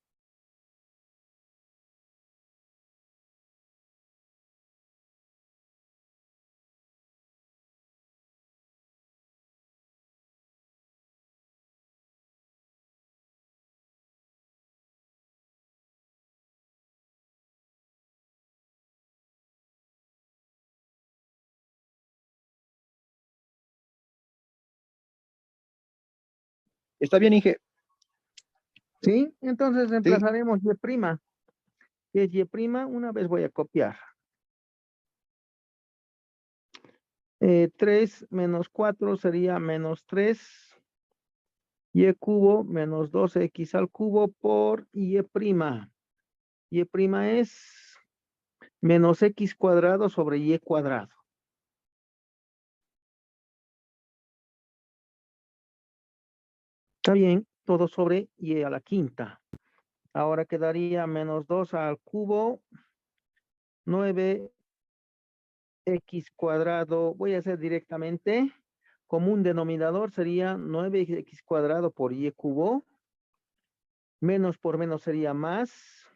Speaker 4: Está bien, Inge.
Speaker 1: Sí, entonces
Speaker 4: Sí,
Speaker 1: reemplazaremos y prima. ¿Qué es y prima? Una vez voy a copiar. 3 menos 4 sería menos 3. Y cubo menos 12x al cubo por y prima. Y prima es menos x cuadrado sobre y cuadrado. Está bien, todo sobre y a la quinta. Ahora quedaría menos 2 al cubo, 9x cuadrado. Voy a hacer directamente, como un denominador sería 9x cuadrado por y cubo. Menos por menos sería más.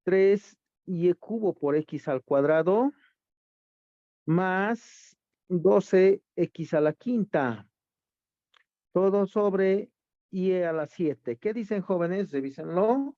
Speaker 1: 3y cubo por x al cuadrado. Más 12x a la quinta. Todo sobre y a la 7. ¿Qué dicen, jóvenes? Revísenlo.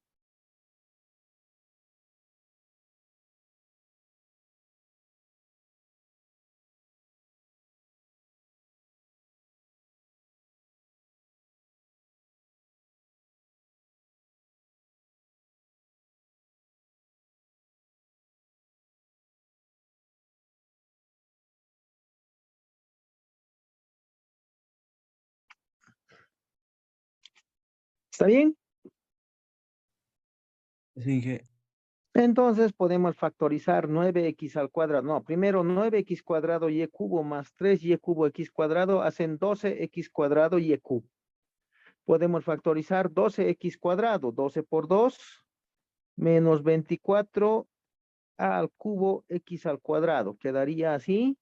Speaker 1: ¿Está bien?
Speaker 3: Sí, Inge.
Speaker 1: Entonces podemos factorizar 9x al cuadrado. No, primero 9x cuadrado y cubo más 3y cubo x cuadrado hacen 12x cuadrado y cubo. Podemos factorizar 12x cuadrado, 12 por 2, menos 24 a al cubo x al cuadrado. Quedaría así.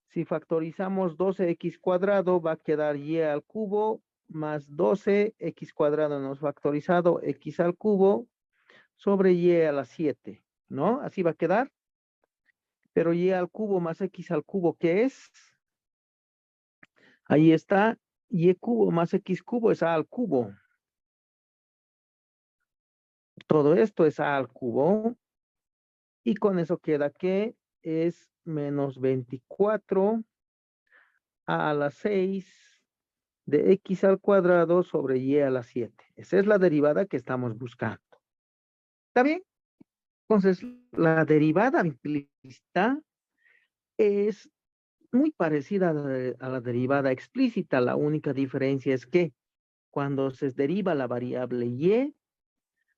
Speaker 1: Si factorizamos 12x cuadrado, va a quedar y al cubo más 12x cuadrado nos factorizado x al cubo sobre y a la 7, ¿no? Así va a quedar. Pero y al cubo más x al cubo, ¿qué es? Ahí está. Y cubo más x cubo es a al cubo. Todo esto es a al cubo. Y con eso queda que es menos 24 a la 6 de x al cuadrado sobre y a la 7. Esa es la derivada que estamos buscando. ¿Está bien? Entonces, la derivada implícita es muy parecida a la derivada explícita. La única diferencia es que cuando se deriva la variable y,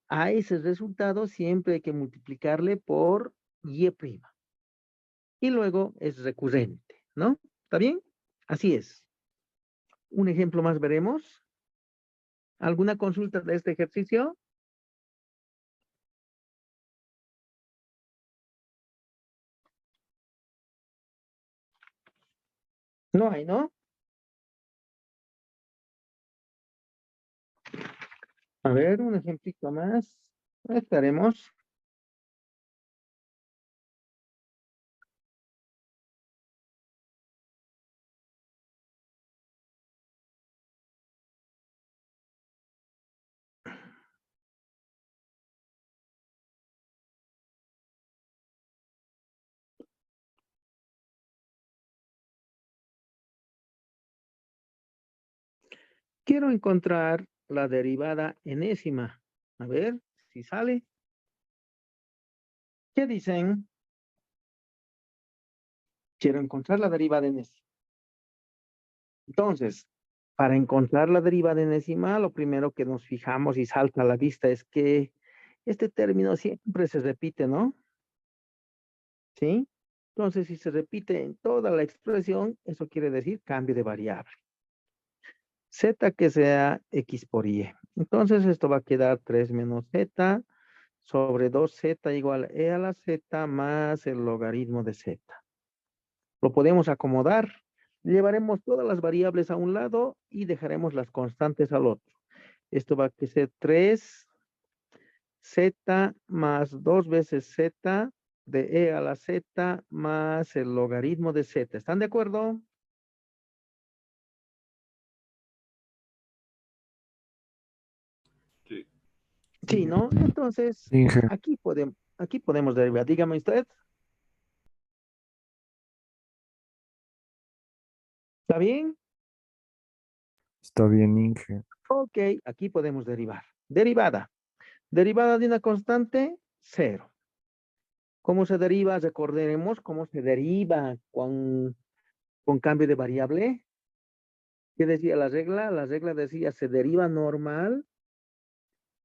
Speaker 1: a ese resultado siempre hay que multiplicarle por y'. Y luego es recurrente, ¿no? ¿Está bien? Así es. Un ejemplo más veremos. ¿Alguna consulta de este ejercicio? No hay, ¿no? A ver, un ejemplito más. Estaremos. Quiero encontrar la derivada enésima. A ver si sale. ¿Qué dicen? Quiero encontrar la derivada enésima. Entonces, para encontrar la derivada enésima, lo primero que nos fijamos y salta a la vista es que este término siempre se repite, ¿no? ¿Sí? Entonces, si se repite en toda la expresión, eso quiere decir cambio de variable. Z que sea X por Y. Entonces, esto va a quedar 3 menos Z sobre 2Z igual a E a la Z más el logaritmo de Z. Lo podemos acomodar. Llevaremos todas las variables a un lado y dejaremos las constantes al otro. Esto va a ser 3Z más 2 veces Z de E a la Z más el logaritmo de Z. ¿Están de acuerdo?
Speaker 2: Sí.
Speaker 1: Sí, ¿no? Entonces,
Speaker 3: Inge,
Speaker 1: aquí podemos derivar. Dígame usted. ¿Está bien?
Speaker 3: está bien, Inge.
Speaker 1: Ok, aquí podemos derivar. Derivada. Derivada de una constante, 0. ¿Cómo se deriva? Recordaremos cómo se deriva con cambio de variable. ¿Qué decía la regla? La regla decía se deriva normal,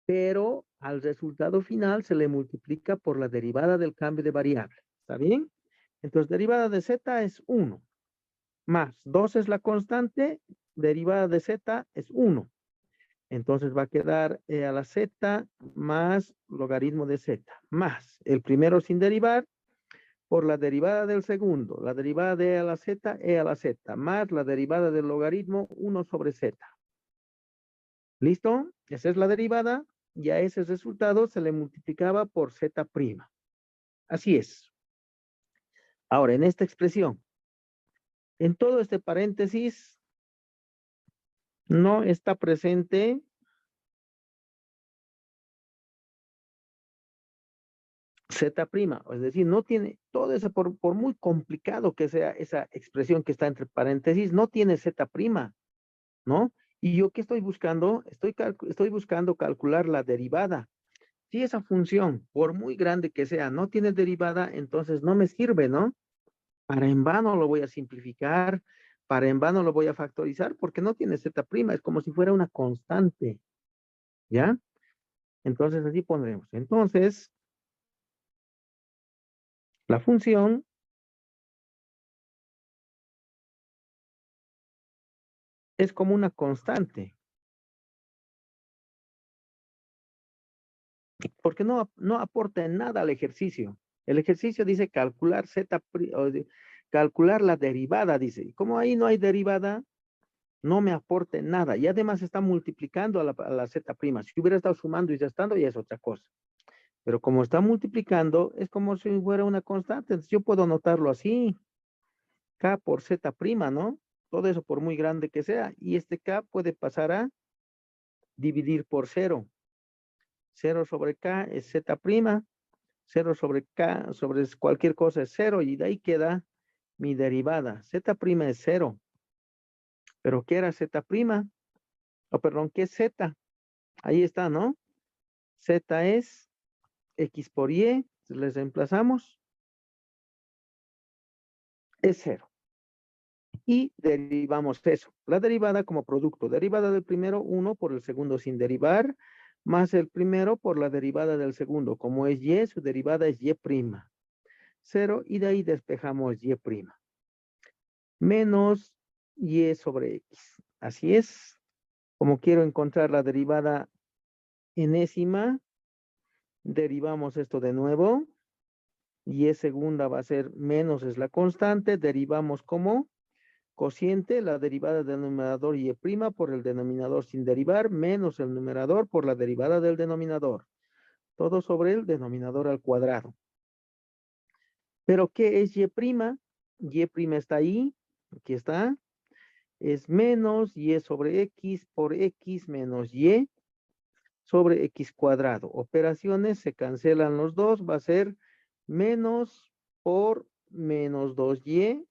Speaker 1: pero al resultado final se le multiplica por la derivada del cambio de variable. ¿Está bien? Entonces, derivada de z es 1, más 2 es la constante, derivada de z es 1. Entonces va a quedar e a la z más logaritmo de z, más el primero sin derivar, por la derivada del segundo, la derivada de e a la z, más la derivada del logaritmo 1 sobre z. ¿Listo? Esa es la derivada y a ese resultado se le multiplicaba por z'. Así es. Ahora, en esta expresión, en todo este paréntesis, no está presente z', es decir, no tiene todo eso, por muy complicado que sea esa expresión que está entre paréntesis, no tiene z', ¿no? Y yo, ¿qué estoy buscando? Estoy buscando calcular la derivada. Si esa función, por muy grande que sea, no tiene derivada, entonces no me sirve, ¿no? Para en vano lo voy a simplificar, para en vano lo voy a factorizar, porque no tiene z', es como si fuera una constante, ¿ya? Entonces así pondremos. Entonces, la función es como una constante, porque no aporta en nada al ejercicio. El ejercicio dice calcular calcular la derivada, dice. Como ahí no hay derivada, no me aporte nada. Y además está multiplicando a la z prima. Si hubiera estado sumando y restando, ya es otra cosa. Pero como está multiplicando, es como si fuera una constante. Entonces yo puedo notarlo así. K por z prima, ¿no? Todo eso por muy grande que sea. Y este K puede pasar a dividir por 0. 0 sobre K es z prima. 0 sobre K, sobre cualquier cosa es 0. Y de ahí queda mi derivada. Z prima es 0. ¿Pero qué era z prima? Oh, perdón, ¿qué es z? Ahí está, ¿no? Z es X por Y. Les reemplazamos. Es 0. Y derivamos eso. La derivada como producto. Derivada del primero, 1 por el segundo sin derivar, más el primero por la derivada del segundo. Como es Y, su derivada es Y'. 0 y de ahí despejamos Y'. Menos Y sobre X. Así es. Como quiero encontrar la derivada enésima, derivamos esto de nuevo. Y segunda va a ser menos es la constante. Derivamos como cociente, la derivada del numerador y' por el denominador sin derivar, menos el numerador por la derivada del denominador. Todo sobre el denominador al cuadrado. ¿Pero qué es y'? Y' está ahí. Aquí está. Es menos y sobre x por x menos y sobre x cuadrado. Operaciones, se cancelan los dos. Va a ser menos por menos 2y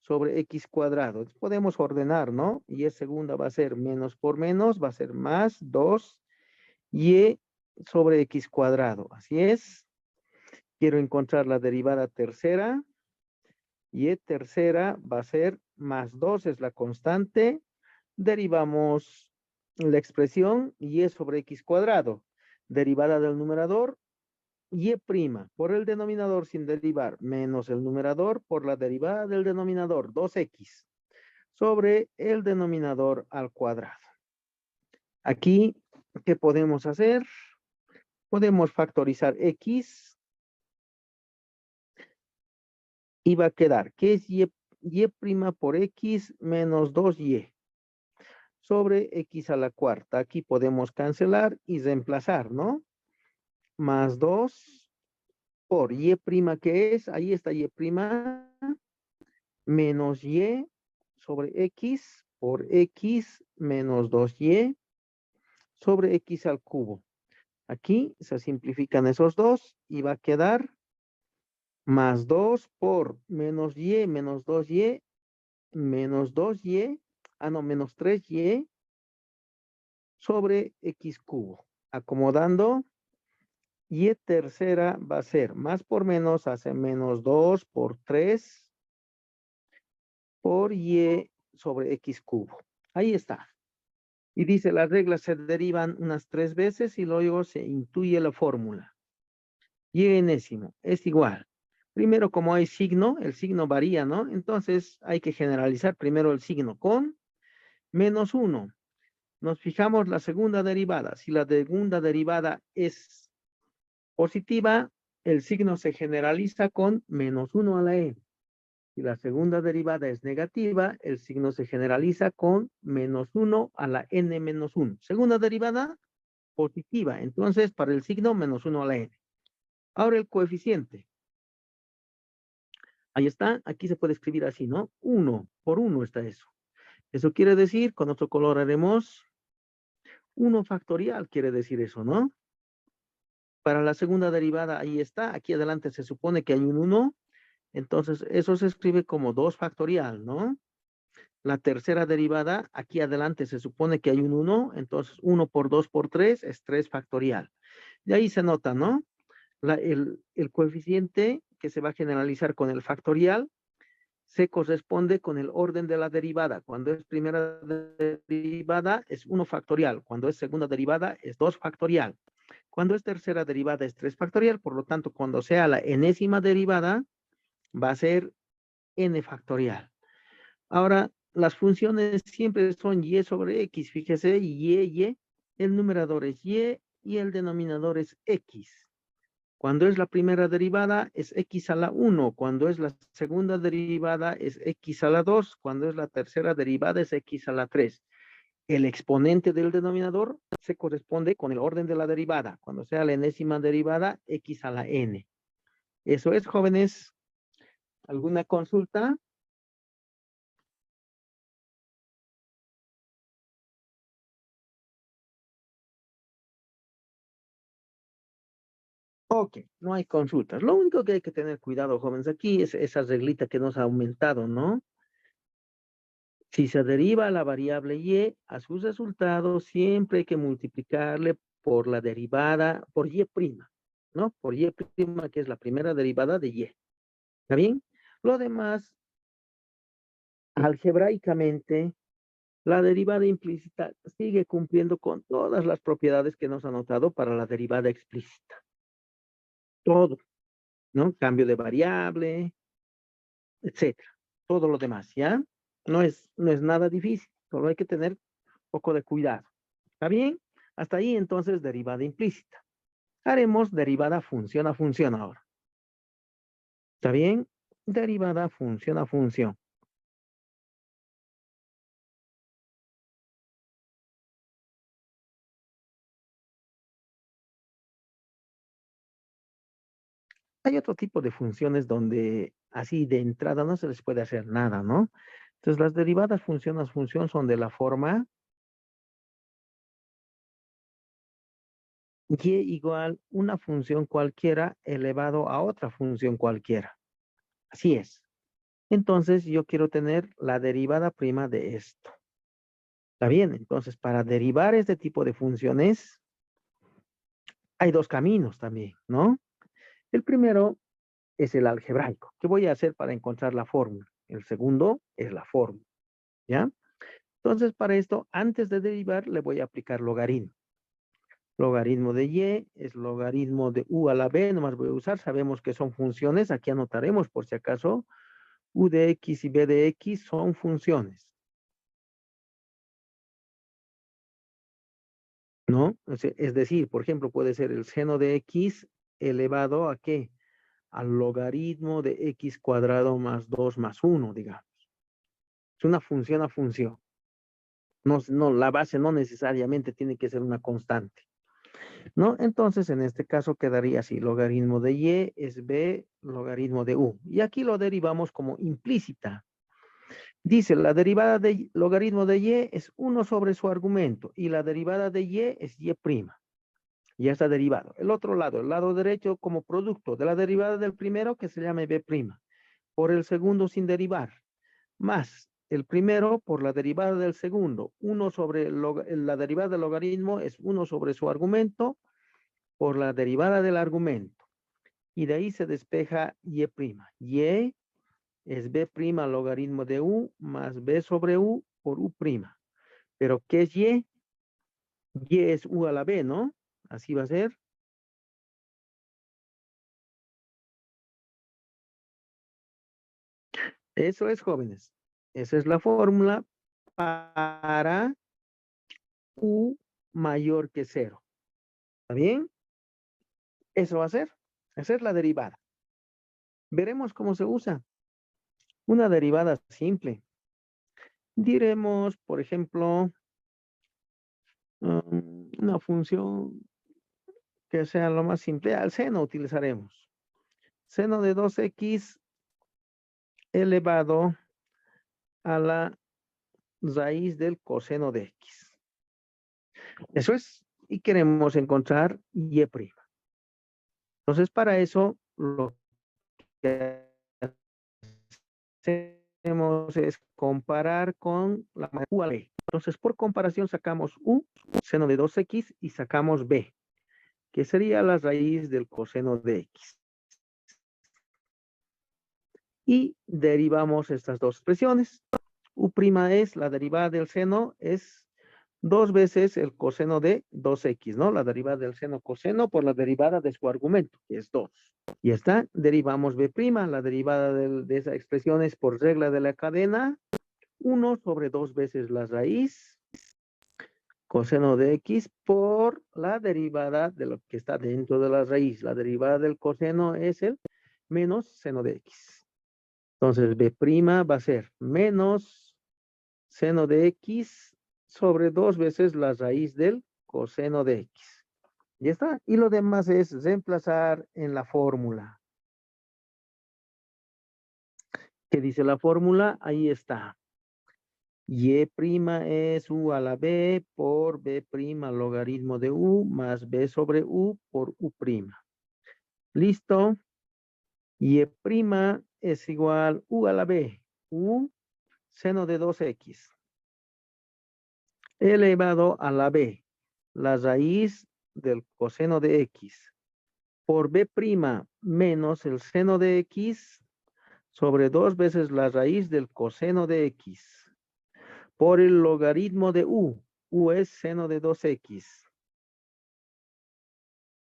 Speaker 1: sobre x cuadrado. Entonces podemos ordenar, ¿no? Y segunda va a ser menos por menos, va a ser más 2y sobre x cuadrado. Así es. Quiero encontrar la derivada tercera. Y tercera va a ser más 2 es la constante. Derivamos la expresión y sobre x cuadrado. Derivada del numerador, y' por el denominador sin derivar, menos el numerador por la derivada del denominador, 2x, sobre el denominador al cuadrado. Aquí, ¿qué podemos hacer? Podemos factorizar x y va a quedar, ¿qué es y' por x menos 2y? Sobre x a la cuarta. Aquí podemos cancelar y reemplazar, ¿no? Más 2 por y', ¿qué es? Ahí está y', menos y sobre x por x menos 2y sobre x al cubo. Aquí se simplifican esos dos y va a quedar más 2 por menos y menos 2y menos 2y, menos 3y sobre x cubo. Acomodando, y tercera va a ser más por menos, hace menos 2 por 3 por y sobre x cubo. Ahí está. Y dice, las reglas se derivan unas 3 veces y luego se intuye la fórmula. Y enésimo es igual. Primero, como hay signo, el signo varía, ¿no? Entonces hay que generalizar primero el signo con menos 1. Nos fijamos la segunda derivada. Si la segunda derivada es positiva, el signo se generaliza con menos 1 a la e. Si la segunda derivada es negativa, el signo se generaliza con menos 1 a la n menos 1. Segunda derivada, positiva. Entonces, para el signo, menos 1 a la n. Ahora el coeficiente. Ahí está. Aquí se puede escribir así, ¿no? 1 por 1 está eso. Eso quiere decir, con otro color haremos 1 factorial, quiere decir eso, ¿no? Para la segunda derivada, ahí está. Aquí adelante se supone que hay un 1. Entonces, eso se escribe como 2 factorial, ¿no? La tercera derivada, aquí adelante se supone que hay un 1, entonces 1 por 2 por 3 es 3 factorial. De ahí se nota, ¿no? El coeficiente que se va a generalizar con el factorial se corresponde con el orden de la derivada. Cuando es primera derivada es 1 factorial. Cuando es segunda derivada es 2 factorial. Cuando es tercera derivada es 3 factorial. Por lo tanto, cuando sea la enésima derivada, va a ser n factorial. Ahora, las funciones siempre son y sobre x. Fíjese, y. El numerador es y el denominador es x. Cuando es la primera derivada es x a la 1. Cuando es la segunda derivada es x a la 2. Cuando es la tercera derivada es x a la 3. El exponente del denominador se corresponde con el orden de la derivada. Cuando sea la enésima derivada, x a la n. Eso es, jóvenes. ¿Alguna consulta? Ok, no hay consultas. Lo único que hay que tener cuidado, jóvenes, aquí es esa reglita que nos ha aumentado, ¿no? Si se deriva la variable y a su resultado, siempre hay que multiplicarle por la derivada, por y', ¿no? Por y', que es la primera derivada de y. ¿Está bien? Lo demás, algebraicamente, la derivada implícita sigue cumpliendo con todas las propiedades que nos ha notado para la derivada explícita. Todo, ¿no? Cambio de variable, etcétera. Todo lo demás, ¿ya? No es nada difícil, solo hay que tener un poco de cuidado. ¿Está bien? Hasta ahí entonces derivada implícita. Haremos derivada función a función ahora. ¿Está bien? Derivada función a función. Hay otro tipo de funciones donde así de entrada no se les puede hacer nada, ¿no? Entonces las derivadas función a función son de la forma y igual una función cualquiera elevado a otra función cualquiera. Así es. Entonces yo quiero tener la derivada prima de esto. ¿Está bien? Entonces para derivar este tipo de funciones hay dos caminos también, ¿no? El primero es el algebraico. ¿Qué voy a hacer para encontrar la fórmula? El segundo es la fórmula, ¿ya? Entonces, para esto, antes de derivar, le voy a aplicar logaritmo. Logaritmo de y es logaritmo de u a la b, nomás voy a usar, sabemos que son funciones, aquí anotaremos por si acaso, u de x y b de x son funciones. ¿No? Es decir, por ejemplo, puede ser el seno de x elevado a ¿qué? Al logaritmo de x cuadrado más 2 más 1, digamos. Es una función a función. No, la base no necesariamente tiene que ser una constante, ¿no? Entonces, en este caso quedaría así, logaritmo de y es b, logaritmo de u. Y aquí lo derivamos como implícita. Dice, la derivada de logaritmo de y es 1 sobre su argumento y la derivada de y es y'. Ya está derivado. El otro lado, el lado derecho como producto de la derivada del primero que se llama b', por el segundo sin derivar, más el primero por la derivada del segundo. 1 sobre la derivada del logaritmo es 1 sobre su argumento por la derivada del argumento. Y de ahí se despeja y'. Y es b' logaritmo de u más b sobre u por u'. Pero ¿qué es y? Y es u a la b, ¿no? Así va a ser. Eso es, jóvenes. Esa es la fórmula para u mayor que 0. ¿Está bien? Eso va a ser. Esa es la derivada. Veremos cómo se usa. Una derivada simple. Diremos, por ejemplo, una función que sea lo más simple. Al seno utilizaremos. Seno de 2x elevado a la raíz del coseno de x. Eso es. Y queremos encontrar y'. Entonces, para eso, lo que hacemos es comparar con la u a b. Entonces, por comparación, sacamos u, seno de 2x, y sacamos b, que sería la raíz del coseno de x. Y derivamos estas dos expresiones. U' es la derivada del seno, es 2 veces el coseno de 2x, ¿no? La derivada del seno coseno por la derivada de su argumento, que es 2. Y está, derivamos b', la derivada de esa expresión es por regla de la cadena, 1 sobre 2 veces la raíz, coseno de x por la derivada de lo que está dentro de la raíz. La derivada del coseno es el menos seno de x. Entonces, b' va a ser menos seno de x sobre 2 veces la raíz del coseno de x. Ya está. Y lo demás es reemplazar en la fórmula. ¿Qué dice la fórmula? Ahí está. Y' es u a la b por b' logaritmo de u más b sobre u por u'. ¿Listo? Y' es igual u a la b, u seno de 2x, elevado a la b, la raíz del coseno de x, por b' menos el seno de x sobre 2 veces la raíz del coseno de x, por el logaritmo de u es seno de 2x,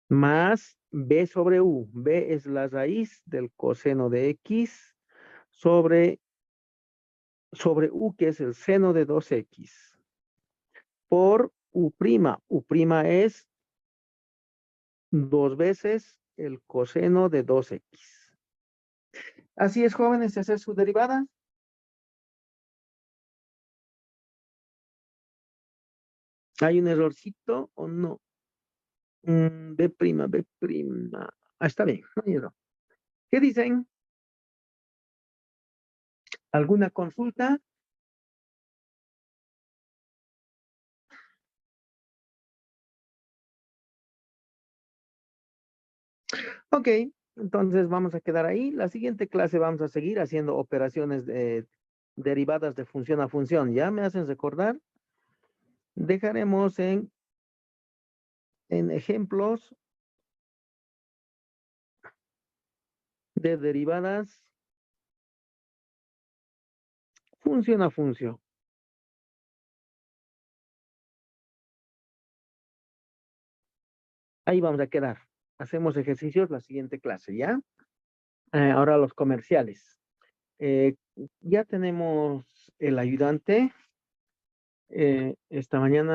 Speaker 1: más b sobre u, b es la raíz del coseno de x sobre u, que es el seno de 2x, por u'. U' es 2 veces el coseno de 2x. Así es, jóvenes, esa es su derivada. ¿Hay un errorcito o no? B'. Ah, está bien, no hay error. ¿Qué dicen? ¿Alguna consulta? Ok, entonces vamos a quedar ahí. La siguiente clase vamos a seguir haciendo operaciones derivadas de función a función. ¿Ya me hacen recordar? Dejaremos en ejemplos de derivadas función a función. Ahí vamos a quedar. Hacemos ejercicios la siguiente clase, ¿ya? Ahora los comerciales. Ya tenemos el ayudante. Esta mañana